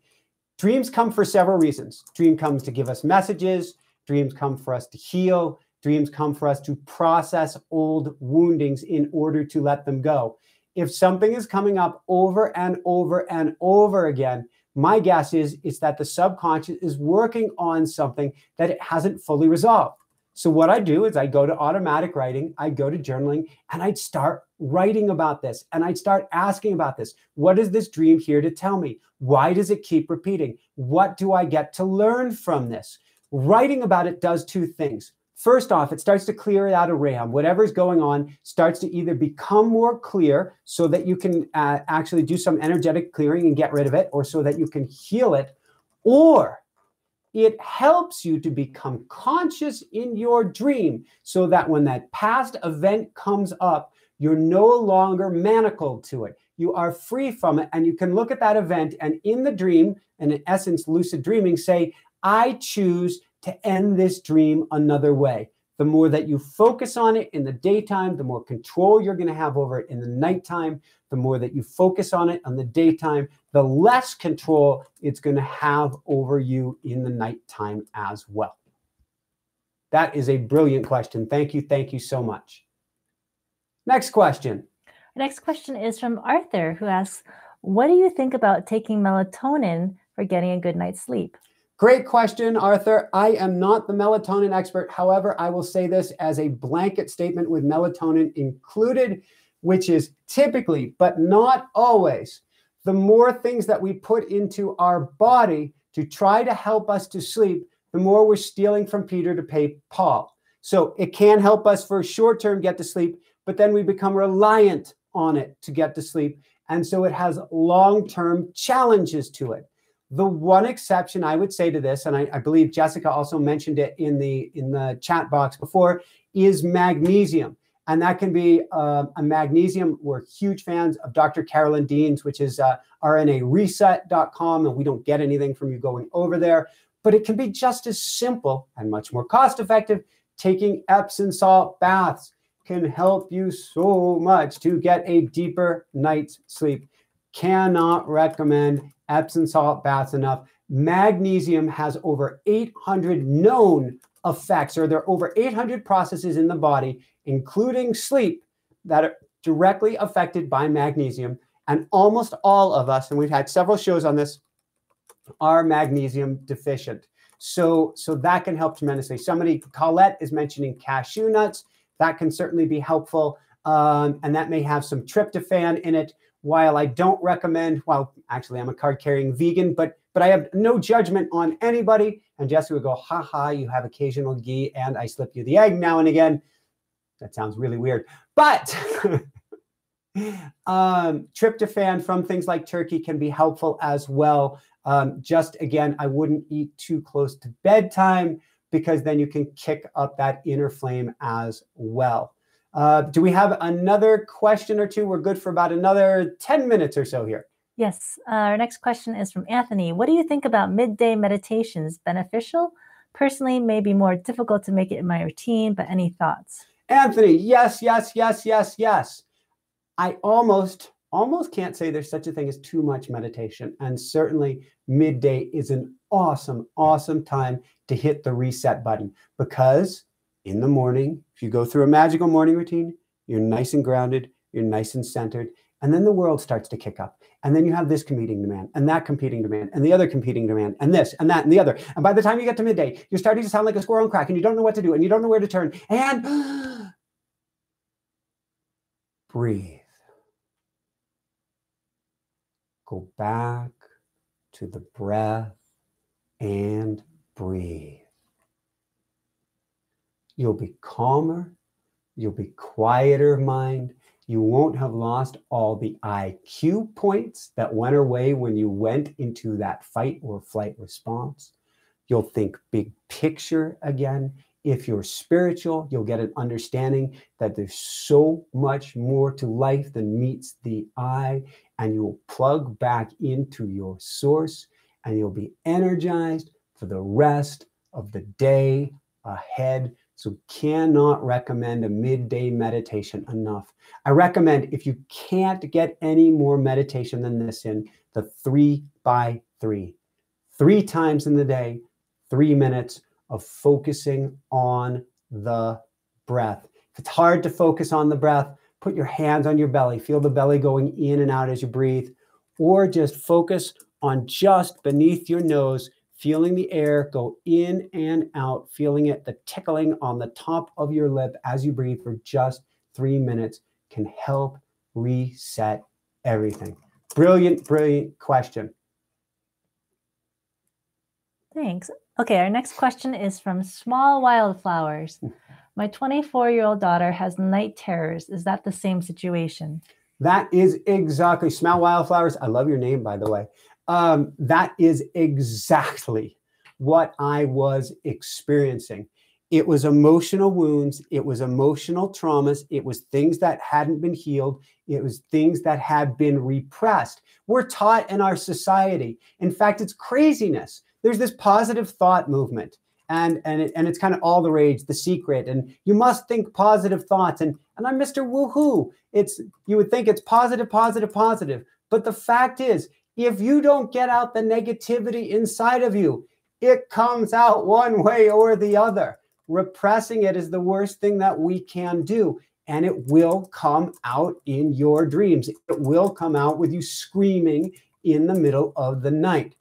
Speaker 1: Dreams come for several reasons. Dream comes to give us messages. Dreams come for us to heal. Dreams come for us to process old woundings in order to let them go. If something is coming up over and over and over again, my guess is that the subconscious is working on something that it hasn't fully resolved. So what I do is I go to automatic writing, I go to journaling, and I'd start writing about this. And I'd start asking about this. What is this dream here to tell me? Why does it keep repeating? What do I get to learn from this? Writing about it does two things. First off, it starts to clear it out of RAM. Whatever's going on starts to either become more clear so that you can actually do some energetic clearing and get rid of it, or so that you can heal it, or it helps you to become conscious in your dream so that when that past event comes up, you're no longer manacled to it. You are free from it, and you can look at that event and in the dream, and in essence, lucid dreaming, say, I choose to end this dream another way. The more that you focus on it in the daytime, the more control you're going to have over it in the nighttime. The more that you focus on it on the daytime, the less control it's going to have over you in the nighttime as well. That is a brilliant question. Thank you. Thank you so much. Next question.
Speaker 2: The next question is from Arthur, who asks, what do you think about taking melatonin for getting a good night's sleep?
Speaker 1: Great question, Arthur. I am not the melatonin expert. However, I will say this as a blanket statement with melatonin included, which is typically, but not always, the more things that we put into our body to try to help us to sleep, the more we're stealing from Peter to pay Paul. So it can help us for short term get to sleep, but then we become reliant on it to get to sleep. And so it has long-term challenges to it. The one exception I would say to this, and I believe Jessica also mentioned it in the chat box before, is magnesium. And that can be a magnesium. We're huge fans of Dr. Carolyn Dean's, which is rnareset.com. And we don't get anything from you going over there. But it can be just as simple and much more cost effective. Taking Epsom salt baths can help you so much to get a deeper night's sleep. Cannot recommend Epsom salt baths enough. Magnesium has over 800 known effects, or there are over 800 processes in the body, including sleep, that are directly affected by magnesium. And almost all of us, and we've had several shows on this, are magnesium deficient. So that can help tremendously. Somebody, Colette, is mentioning cashew nuts. That can certainly be helpful. And that may have some tryptophan in it. While I don't recommend, well, actually, I'm a card-carrying vegan, but I have no judgment on anybody. And Jesse would go, ha ha, you have occasional ghee, and I slip you the egg now and again. That sounds really weird. But tryptophan from things like turkey can be helpful as well. Just again, I wouldn't eat too close to bedtime, because then you can kick up that inner flame as well. Do we have another question or two? We're good for about another 10 minutes or so here.
Speaker 2: Yes. Our next question is from Anthony. What do you think about midday meditations? Beneficial? Personally, may be more difficult to make it in my routine, but any thoughts?
Speaker 1: Anthony, yes, yes, yes, yes, yes. I almost can't say there's such a thing as too much meditation. And certainly midday is an awesome, awesome time to hit the reset button, because in the morning, if you go through a magical morning routine, you're nice and grounded, you're nice and centered, and then the world starts to kick up. And then you have this competing demand, and that competing demand, and the other competing demand, and this, and that, and the other. And by the time you get to midday, you're starting to sound like a squirrel on crack, and you don't know what to do, and you don't know where to turn. And breathe. Go back to the breath and breathe. You'll be calmer. You'll be quieter of mind. You won't have lost all the IQ points that went away when you went into that fight or flight response. You'll think big picture again. If you're spiritual, you'll get an understanding that there's so much more to life than meets the eye, and you'll plug back into your source, and you'll be energized for the rest of the day ahead. So cannot recommend a midday meditation enough. I recommend, if you can't get any more meditation than this, in the 3x3. 3 times in the day, 3 minutes of focusing on the breath. If it's hard to focus on the breath, put your hands on your belly. Feel the belly going in and out as you breathe, or just focus on just beneath your nose. feeling the air go in and out, feeling it, the tickling on the top of your lip as you breathe for just 3 minutes can help reset everything. Brilliant, brilliant question.
Speaker 2: Thanks. Okay, our next question is from Small Wildflowers. My 24-year-old daughter has night terrors. Is that the same situation?
Speaker 1: That is exactly, Small Wildflowers, I love your name, by the way. That is exactly what I was experiencing. It was emotional wounds. It was emotional traumas. It was things that hadn't been healed. It was things that had been repressed. We're taught in our society. In fact, it's craziness. There's this positive thought movement, and it's kind of all the rage, The Secret, and you must think positive thoughts. And I'm Mr. Woohoo. You would think it's positive, positive, positive. But the fact is, if you don't get out the negativity inside of you, it comes out one way or the other. Repressing it is the worst thing that we can do. And it will come out in your dreams. It will come out with you screaming in the middle of the night.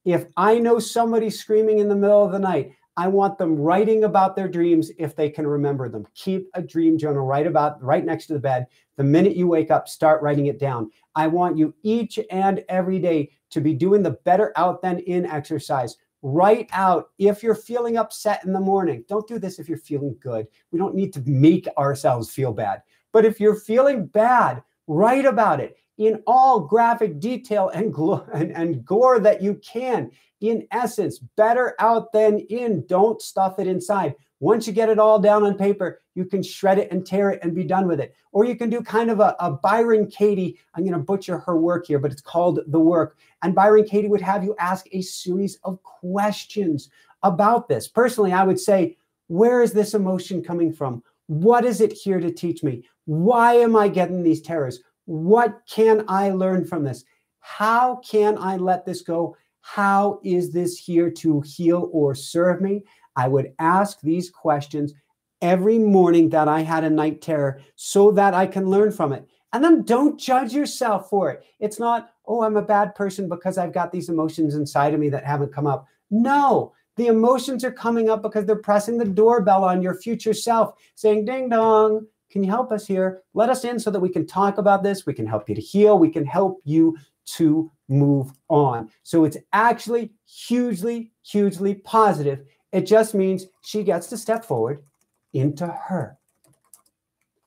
Speaker 1: If I know somebody screaming in the middle of the night, I want them writing about their dreams if they can remember them. Keep a dream journal right next to the bed. The minute you wake up, start writing it down. I want you each and every day to be doing the better out than in exercise. Write out if you're feeling upset in the morning. Don't do this if you're feeling good. We don't need to make ourselves feel bad. But if you're feeling bad, write about it in all graphic detail and gore that you can. In essence, better out than in. Don't stuff it inside. Once you get it all down on paper, you can shred it and tear it and be done with it. Or you can do kind of a Byron Katie. I'm going to butcher her work here, but it's called The Work. And Byron Katie would have you ask a series of questions about this. Personally, I would say, where is this emotion coming from? What is it here to teach me? Why am I getting these terrors? What can I learn from this? How can I let this go? How is this here to heal or serve me? I would ask these questions every morning that I had a night terror so that I can learn from it. And then don't judge yourself for it. It's not, oh, I'm a bad person because I've got these emotions inside of me that haven't come up. No, the emotions are coming up because they're pressing the doorbell on your future self, saying, ding dong, can you help us here? Let us in so that we can talk about this. We can help you to heal. We can help you to move on. So it's actually hugely, hugely positive. It just means she gets to step forward into her.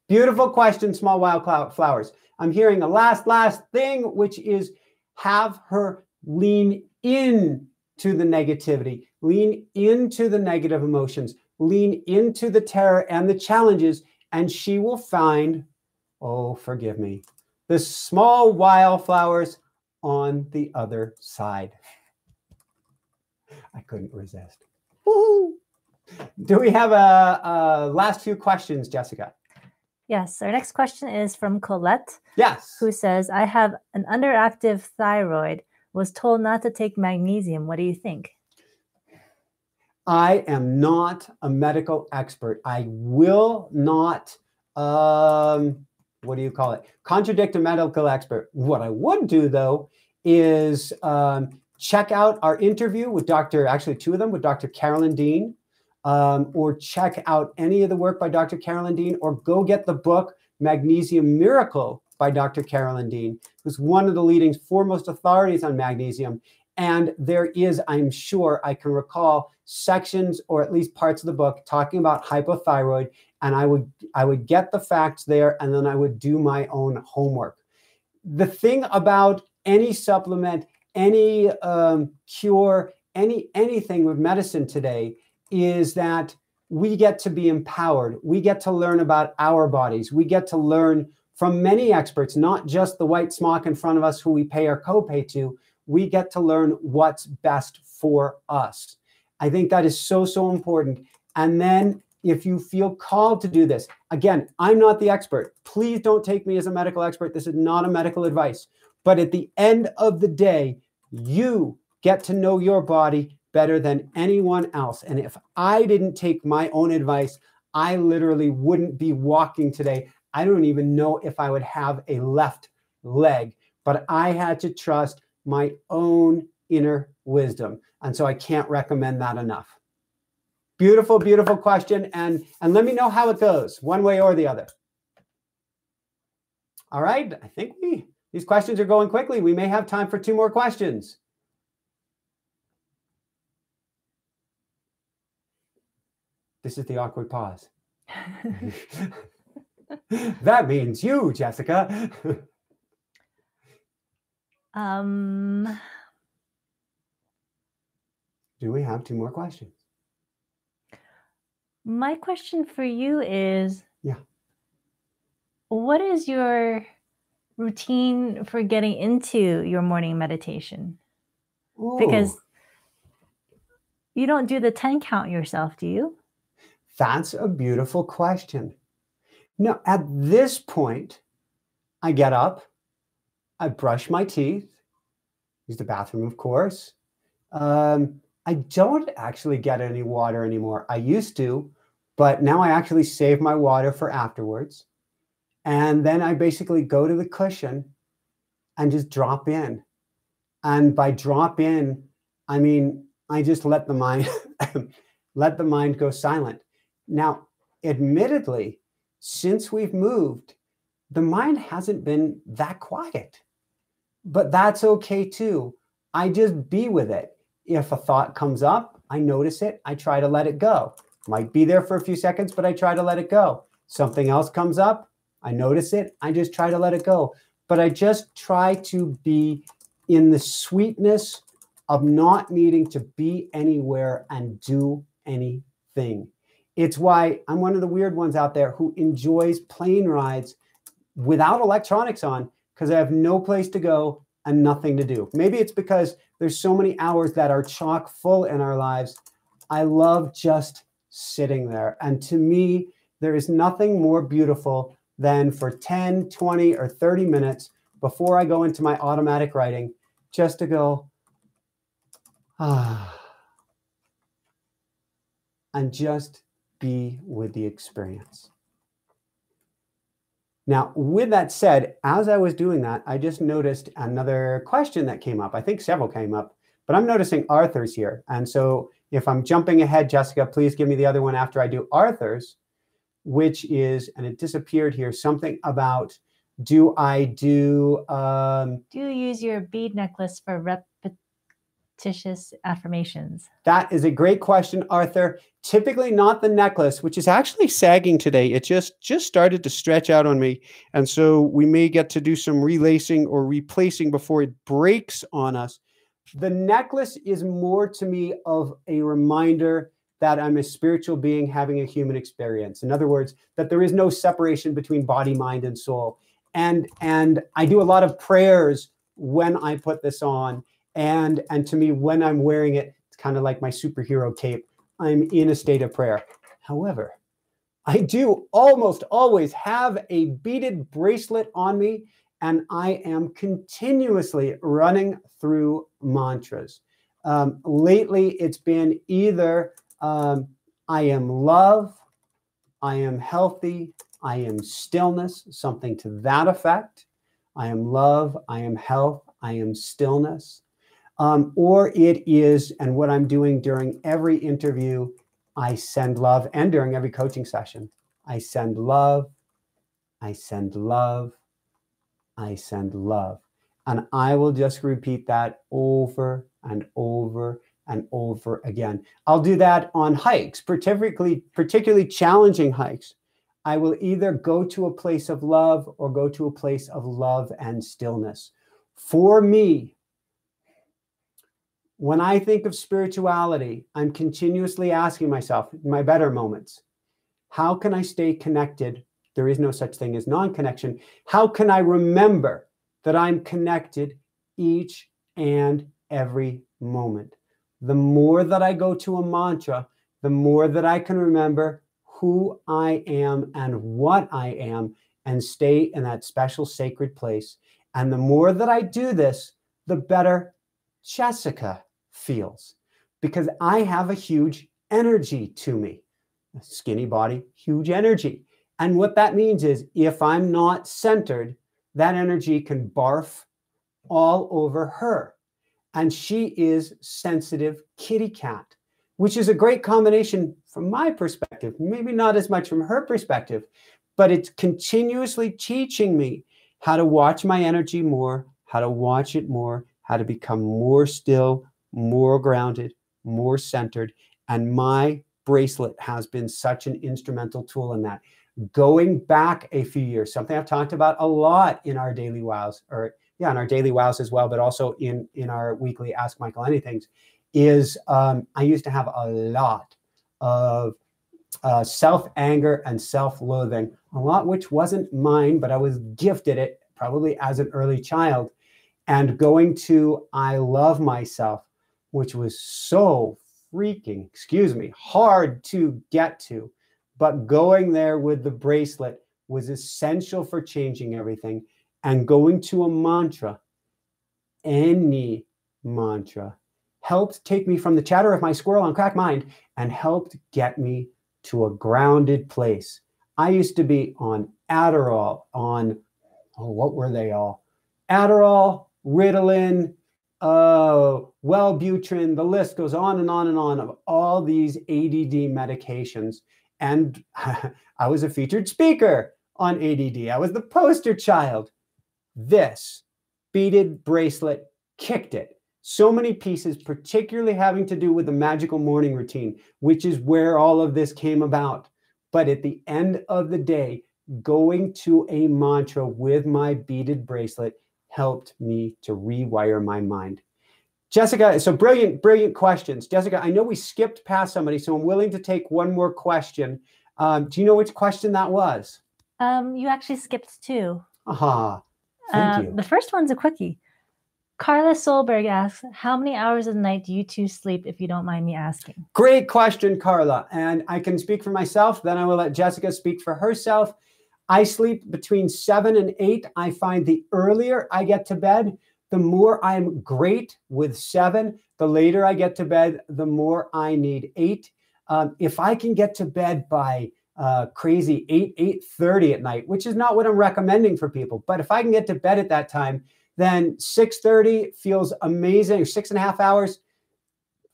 Speaker 1: Beautiful question, Small Wildflowers. I'm hearing a last thing, which is have her lean in to the negativity, lean into the negative emotions, lean into the terror and the challenges, and she will find, oh, forgive me, the small wildflowers on the other side. I couldn't resist. Woo-hoo. Do we have a last few questions, Jessica?
Speaker 2: Yes. Our next question is from Colette.
Speaker 1: Yes.
Speaker 2: Who says, I have an underactive thyroid. Was told not to take magnesium. What do you think?
Speaker 1: I am not a medical expert. I will not, what do you call it? Contradict a medical expert. What I would do, though, is check out our interview with actually two of them, with Dr. Carolyn Dean, or check out any of the work by Dr. Carolyn Dean, or go get the book Magnesium Miracle by Dr. Carolyn Dean, who's one of the leading foremost authorities on magnesium. And there is, I'm sure, I can recall sections or at least parts of the book talking about hypothyroid, and I would get the facts there, and then I would do my own homework. The thing about any supplement, any cure, anything with medicine today is that we get to be empowered. We get to learn about our bodies. We get to learn from many experts, not just the white smock in front of us who we pay our copay to. We get to learn what's best for us. I think that is so, so important. And then if you feel called to do this, again, I'm not the expert. Please don't take me as a medical expert. This is not a medical advice. But at the end of the day, you get to know your body better than anyone else. And if I didn't take my own advice, I literally wouldn't be walking today. I don't even know if I would have a left leg, but I had to trust my own inner wisdom. And so I can't recommend that enough. Beautiful, beautiful question. And let me know how it goes, one way or the other. All right. I think these questions are going quickly. We may have time for 2 more questions. This is the awkward pause. That means you, Jessica. Do we have 2 more questions?
Speaker 2: My question for you is,
Speaker 1: yeah,
Speaker 2: what is your routine for getting into your morning meditation?
Speaker 1: Ooh.
Speaker 2: Because you don't do the 10 count yourself, do you?
Speaker 1: That's a beautiful question. No, at this point, I get up, I brush my teeth, use the bathroom, of course. I don't actually get any water anymore. I used to, but now I actually save my water for afterwards. And then I basically go to the cushion and just drop in. And by drop in, I mean, I just let the mind let the mind go silent. Now, admittedly, since we've moved, the mind hasn't been that quiet, but that's okay too. I just be with it. If a thought comes up, I notice it, I try to let it go. Might be there for a few seconds, but I try to let it go. Something else comes up, I notice it, I just try to let it go. But I just try to be in the sweetness of not needing to be anywhere and do anything. It's why I'm one of the weird ones out there who enjoys plane rides without electronics on, because I have no place to go and nothing to do. Maybe it's because there's so many hours that are chock full in our lives. I love just sitting there. And to me, there is nothing more beautiful than for 10, 20, or 30 minutes before I go into my automatic writing, just to go, and just be with the experience. Now, with that said, as I was doing that, I just noticed another question that came up. I think several came up, but I'm noticing Arthur's here. And so if I'm jumping ahead, Jessica, please give me the other one after I do Arthur's, which is, and it disappeared here, something about, do you
Speaker 2: use your bead necklace for repetitious affirmations?
Speaker 1: That is a great question, Arthur. Typically not the necklace, which is actually sagging today. It just started to stretch out on me. And so we may get to do some relacing or replacing before it breaks on us. The necklace is more to me of a reminder that I'm a spiritual being having a human experience. In other words, that there is no separation between body, mind, and soul. And I do a lot of prayers when I put this on. And to me, when I'm wearing it, it's kind of like my superhero cape. I'm in a state of prayer. However, I do almost always have a beaded bracelet on me, and I am continuously running through mantras. Lately, it's been either I am love, I am healthy, I am stillness, something to that effect. I am love, I am health, I am stillness. Or it is, and what I'm doing during every interview, I send love, and during every coaching session, I send love, I send love, I send love. And I will just repeat that over and over and over again. I'll do that on hikes, particularly challenging hikes. I will either go to a place of love or go to a place of love and stillness. For me, when I think of spirituality, I'm continuously asking myself, in my better moments, how can I stay connected? There is no such thing as non-connection. How can I remember that I'm connected each and every moment? The more that I go to a mantra, the more that I can remember who I am and what I am and stay in that special sacred place. And the more that I do this, the better Jessica feels, because I have a huge energy to me. A skinny body, huge energy. And what that means is if I'm not centered, that energy can barf all over her. and she is sensitive kitty cat, which is a great combination from my perspective, maybe not as much from her perspective, but it's continuously teaching me how to watch my energy more, how to watch it more, how to become more still, more grounded, more centered. And my bracelet has been such an instrumental tool in that. Going back a few years, something I've talked about a lot in our daily wows, or in our daily wows as well, but also in our weekly Ask Michael Anythings, is I used to have a lot of self-anger and self-loathing, a lot which wasn't mine, but I was gifted it probably as an early child. And going to I love myself, which was so freaking, hard to get to. But going there with the bracelet was essential for changing everything. And going to a mantra, any mantra, helped take me from the chatter of my squirrel and crack mind and helped get me to a grounded place. I used to be on Adderall, on, what were they all? Adderall, Ritalin, Wellbutrin, the list goes on and on and on of all these ADD medications. And I was a featured speaker on ADD. I was the poster child. This beaded bracelet kicked it. So many pieces, particularly having to do with the magical morning routine, which is where all of this came about. But at the end of the day, going to a mantra with my beaded bracelet helped me to rewire my mind. Jessica, so brilliant questions. Jessica, I know we skipped past somebody, so I'm willing to take one more question. Do you know which question that was?
Speaker 2: You actually skipped two.
Speaker 1: Aha. Thank you.
Speaker 2: The first one's a quickie. Carla Solberg asks, how many hours a night do you two sleep, if you don't mind me asking?
Speaker 1: Great question, Carla. And I can speak for myself, then I will let Jessica speak for herself. I sleep between 7 and 8. I find the earlier I get to bed, the more I'm great with 7. The later I get to bed, the more I need 8. If I can get to bed by crazy 8:30 at night, which is not what I'm recommending for people, but if I can get to bed at that time, then 6:30 feels amazing. 6.5 hours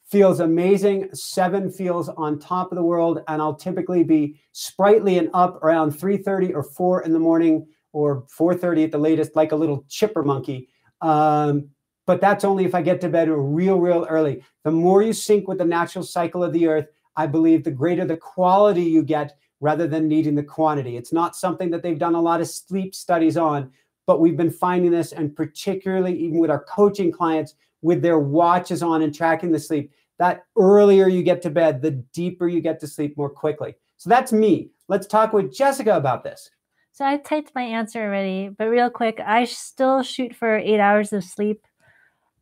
Speaker 1: feels amazing. 7 feels on top of the world. And I'll typically be sprightly and up around 3:30 or 4 in the morning, or 4:30 at the latest, like a little chipper monkey. But that's only if I get to bed real early. The more you sync with the natural cycle of the earth, I believe the greater the quality you get rather than needing the quantity. It's not something that they've done a lot of sleep studies on, but we've been finding this, and particularly even with our coaching clients, with their watches on and tracking the sleep, that earlier you get to bed, the deeper you get to sleep more quickly. So that's me. Let's talk with Jessica about this.
Speaker 2: So I typed my answer already, but real quick, I still shoot for 8 hours of sleep,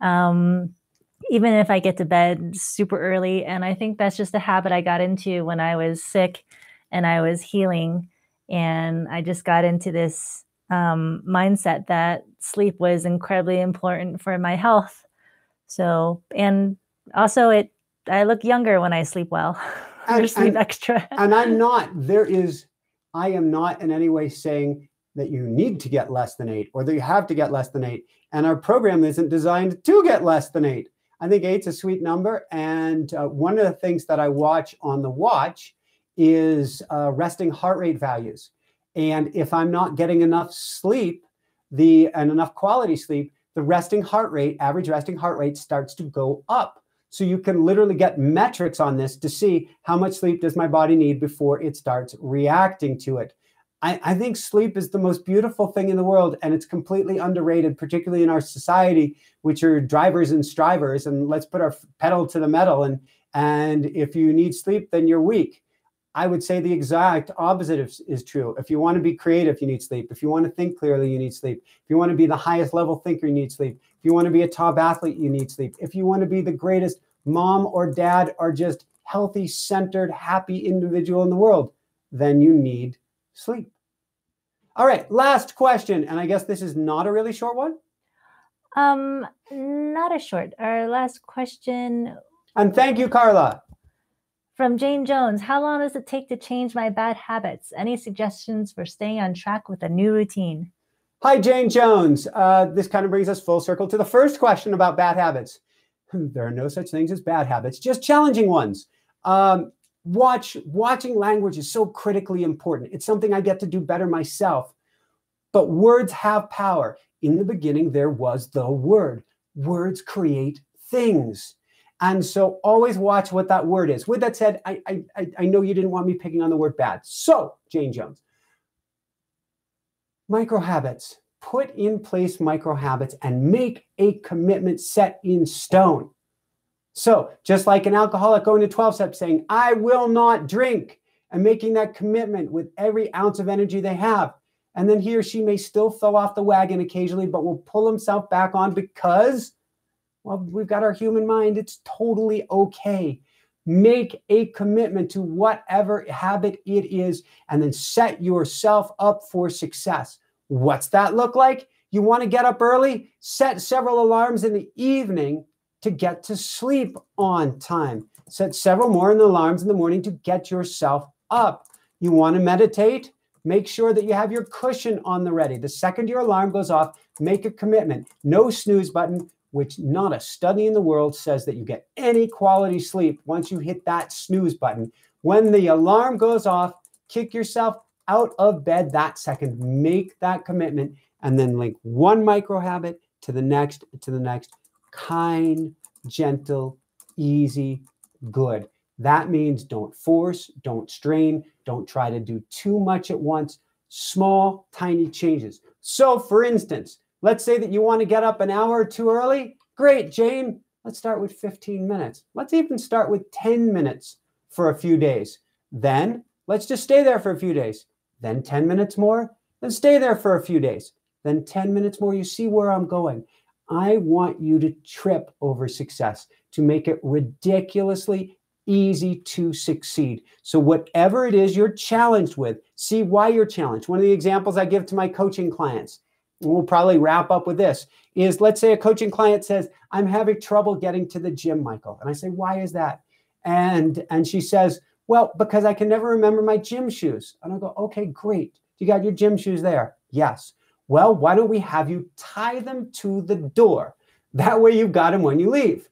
Speaker 2: even if I get to bed super early. And I think that's just a habit I got into when I was sick and I was healing. And I just got into this mindset that sleep was incredibly important for my health. So, and also I look younger when I sleep well. I sleep extra.
Speaker 1: And I am not in any way saying that you need to get less than 8 or that you have to get less than 8. And our program isn't designed to get less than 8. I think 8's a sweet number. And one of the things that I watch on the watch is resting heart rate values. And if I'm not getting enough sleep, and enough quality sleep, the resting heart rate, average resting heart rate, starts to go up. So you can literally get metrics on this to see how much sleep does my body need before it starts reacting to it. I think sleep is the most beautiful thing in the world, and it's completely underrated, particularly in our society, which are drivers and strivers, and let's put our pedal to the metal. And if you need sleep, then you're weak. I would say the exact opposite is true. If you want to be creative, you need sleep. If you want to think clearly, you need sleep. If you want to be the highest level thinker, you need sleep. If you want to be a top athlete, you need sleep. If you want to be the greatest mom or dad or just healthy, centered, happy individual in the world, then you need sleep. All right, last question. And I guess this is not a really short one.
Speaker 2: Not a short. Our last question.
Speaker 1: And thank you, Carla.
Speaker 2: From Jane Jones, how long does it take to change my bad habits? Any suggestions for staying on track with a new routine?
Speaker 1: Hi, Jane Jones. This kind of brings us full circle to the first question about bad habits. There are no such things as bad habits, just challenging ones. Watching language is so critically important. It's something I get to do better myself. But words have power. In the beginning, there was the word. Words create things. And so always watch what that word is. With that said, I know you didn't want me picking on the word bad. So, Jane Jones, micro habits. Put in place micro habits and make a commitment set in stone. So just like an alcoholic going to 12 steps saying, I will not drink, and making that commitment with every ounce of energy they have. And then he or she may still fall off the wagon occasionally, but will pull himself back on because, well, we've got our human mind. It's totally okay. Make a commitment to whatever habit it is, and then set yourself up for success. What's that look like? You want to get up early? Set several alarms in the evening to get to sleep on time. Set several more alarms in the morning to get yourself up. You want to meditate? Make sure that you have your cushion on the ready. The second your alarm goes off, make a commitment. No snooze button, which not a study in the world says that you get any quality sleep once you hit that snooze button. When the alarm goes off, kick yourself out of bed that second. Make that commitment, and then link one micro habit to the next, kind, gentle, easy, good. That means don't force, don't strain, don't try to do too much at once. Small, tiny changes. So for instance, let's say that you want to get up an hour or two early. Great, Jane. Let's start with 15 minutes. Let's even start with 10 minutes for a few days. Then let's just stay there for a few days. Then 10 minutes more. Then stay there for a few days. Then 10 minutes more. You see where I'm going. I want you to trip over success, to make it ridiculously easy to succeed. So whatever it is you're challenged with, see why you're challenged. One of the examples I give to my coaching clients, and we'll probably wrap up with this, is let's say a coaching client says, I'm having trouble getting to the gym, Michael. And I say, why is that? And she says, well, because I can never remember my gym shoes. And I go, okay, great. You got your gym shoes there? Yes. Well, why don't we have you tie them to the door? That way you've got them when you leave.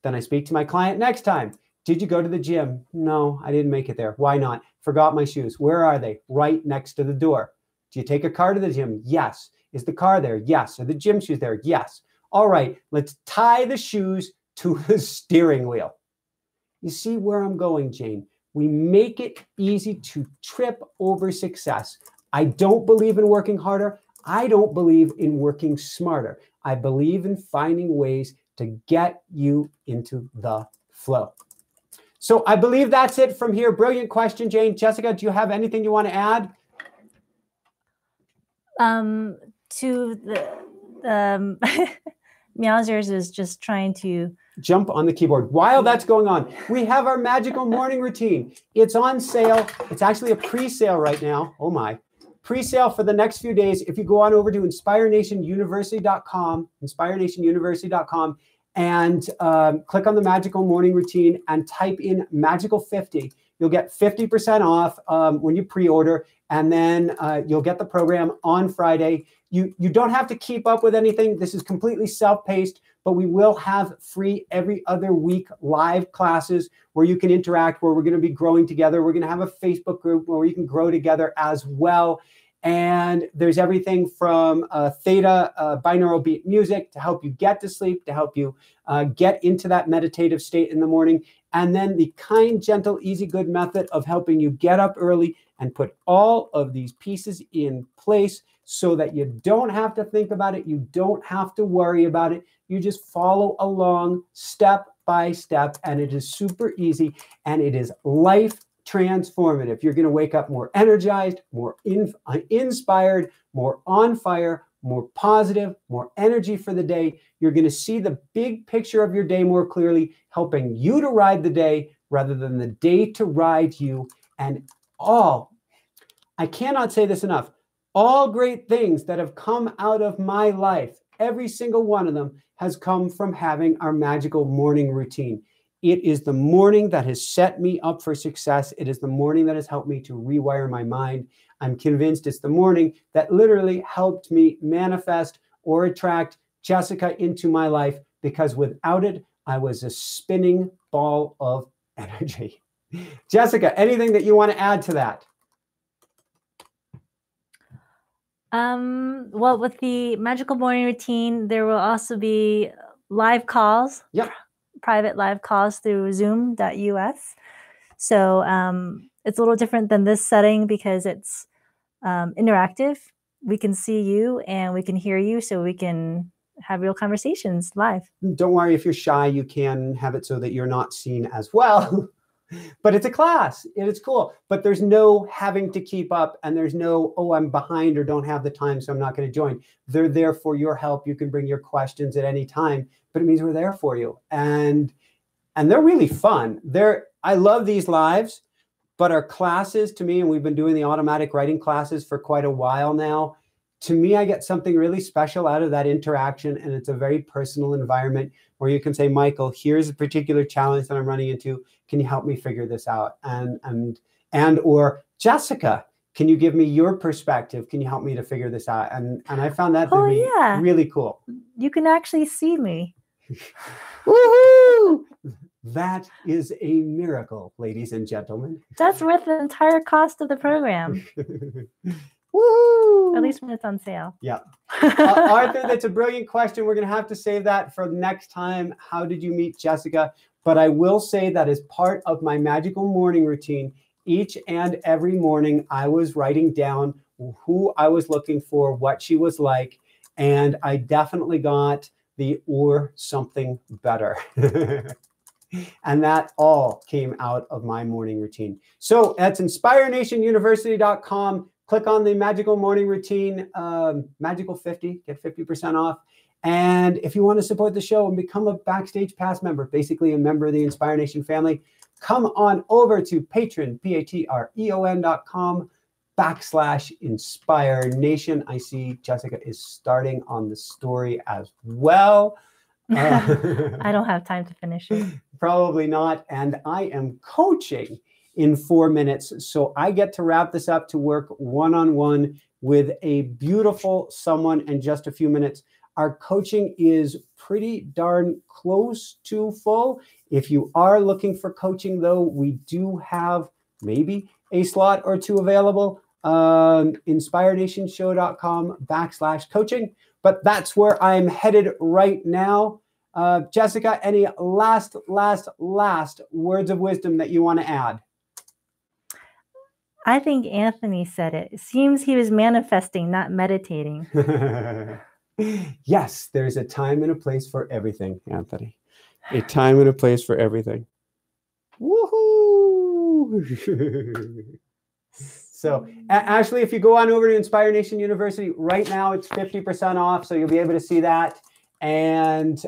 Speaker 1: Then I speak to my client next time. Did you go to the gym? No, I didn't make it there. Why not? Forgot my shoes. Where are they? Right next to the door. Do you take a car to the gym? Yes. Is the car there? Yes. Are the gym shoes there? Yes. All right, let's tie the shoes to the steering wheel. You see where I'm going, Jane? We make it easy to trip over success. I don't believe in working harder. I don't believe in working smarter. I believe in finding ways to get you into the flow. So I believe that's it from here. Brilliant question, Jane. Jessica, do you have anything you want to add?
Speaker 2: To the Meowsers is just trying to
Speaker 1: jump on the keyboard. While that's going on, we have our magical morning routine. It's on sale. It's actually a pre-sale right now. Oh my. Pre-sale for the next few days. If you go on over to inspirenationuniversity.com, inspirenationuniversity.com, and click on the magical morning routine and type in magical 50. You'll get 50% off when you pre-order, and then you'll get the program on Friday. You don't have to keep up with anything. This is completely self-paced, but we will have free every other week live classes where you can interact, where we're going to be growing together. We're going to have a Facebook group where you can grow together as well. And there's everything from theta binaural beat music to help you get to sleep, to help you get into that meditative state in the morning. And then the kind, gentle, easy, good method of helping you get up early and put all of these pieces in place so that you don't have to think about it. You don't have to worry about it. You just follow along step by step, and it is super easy, and it is life transformative. You're going to wake up more energized, more inspired, more on fire, more positive, more energy for the day. You're going to see the big picture of your day more clearly, helping you to ride the day rather than the day to ride you. And I cannot say this enough, all great things that have come out of my life, every single one of them has come from having our magical morning routine. It is the morning that has set me up for success. It is the morning that has helped me to rewire my mind. I'm convinced it's the morning that literally helped me manifest or attract Jessica into my life, because without it, I was a spinning ball of energy. Jessica, anything that you want to add to that?
Speaker 2: Well, with the magical morning routine, there will also be live calls, private live calls through zoom.us. So it's a little different than this setting because it's interactive. We can see you and we can hear you, so we can have real conversations live.
Speaker 1: Don't worry, if you're shy, you can have it so that you're not seen as well. But it's a class and it's cool. But there's no having to keep up, and there's no, oh, I'm behind or don't have the time, so I'm not going to join. They're there for your help. You can bring your questions at any time, but it means we're there for you. And they're really fun. I love these lives, but our classes, to me, and we've been doing the automatic writing classes for quite a while now, to me, I get something really special out of that interaction, and it's a very personal environment where you can say, Michael, here's a particular challenge that I'm running into. Can you help me figure this out? Or Jessica, can you give me your perspective? Can you help me to figure this out? And I found that to be really cool.
Speaker 2: You can actually see me.
Speaker 1: Woohoo! That is a miracle, ladies and gentlemen.
Speaker 2: That's worth the entire cost of the program.
Speaker 1: Woo!
Speaker 2: At least when it's on sale.
Speaker 1: Yeah. Arthur, that's a brilliant question. We're going to have to save that for next time. How did you meet Jessica? But I will say that as part of my magical morning routine, each and every morning I was writing down who I was looking for, what she was like, and I definitely got the or something better. And that all came out of my morning routine. So that's InspireNationUniversity.com. Click on the magical morning routine, magical 50, get 50% off. And if you want to support the show and become a Backstage Pass member, basically a member of the Inspire Nation family, come on over to patreon.com/Inspire Nation. I see Jessica is starting on the story as well.
Speaker 2: I don't have time to finish it.
Speaker 1: Probably not. And I am coaching in 4 minutes. So I get to wrap this up to work one-on-one with a beautiful someone in just a few minutes. Our coaching is pretty darn close to full. If you are looking for coaching, though, we do have maybe a slot or two available. InspireNationShow.com/coaching. But that's where I'm headed right now. Jessica, any last words of wisdom that you want to add?
Speaker 2: I think Anthony said it. It seems he was manifesting, not meditating.
Speaker 1: Yes, there's a time and a place for everything, Anthony. A time and a place for everything. Woohoo! So, Ashley, if you go on over to Inspire Nation University, right now it's 50% off, so you'll be able to see that. And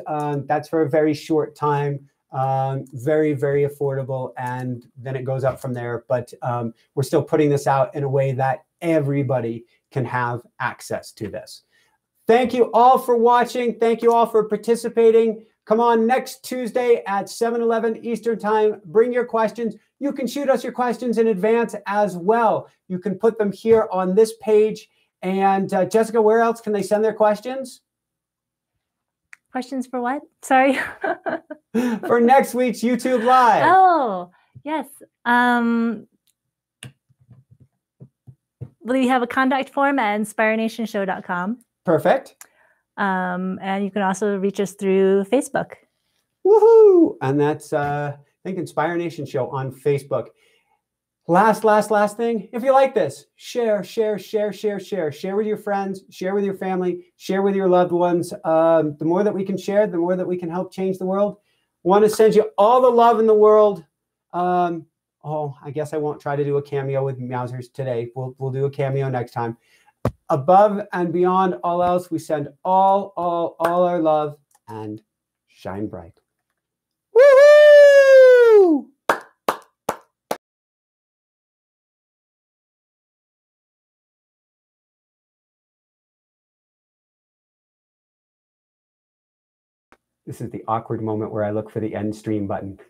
Speaker 1: that's for a very short time. Very, very affordable. And then it goes up from there. But we're still putting this out in a way that everybody can have access to this. Thank you all for watching. Thank you all for participating. Come on next Tuesday at 7:11 Eastern Time. Bring your questions. You can shoot us your questions in advance as well. You can put them here on this page. And Jessica, where else can they send their questions?
Speaker 2: Questions for what? Sorry.
Speaker 1: For next week's YouTube Live.
Speaker 2: Oh, yes. We have a contact form at InspireNationShow.com.
Speaker 1: Perfect.
Speaker 2: And you can also reach us through Facebook.
Speaker 1: Woohoo! And that's, I think, Inspire Nation Show on Facebook. Last thing. If you like this, share. Share with your friends, share with your family, share with your loved ones. The more that we can share, the more that we can help change the world. Want to send you all the love in the world. I guess I won't try to do a cameo with Meowsers today. We'll do a cameo next time. Above and beyond all else, we send all our love and shine bright. Woohoo! This is the awkward moment where I look for the end stream button.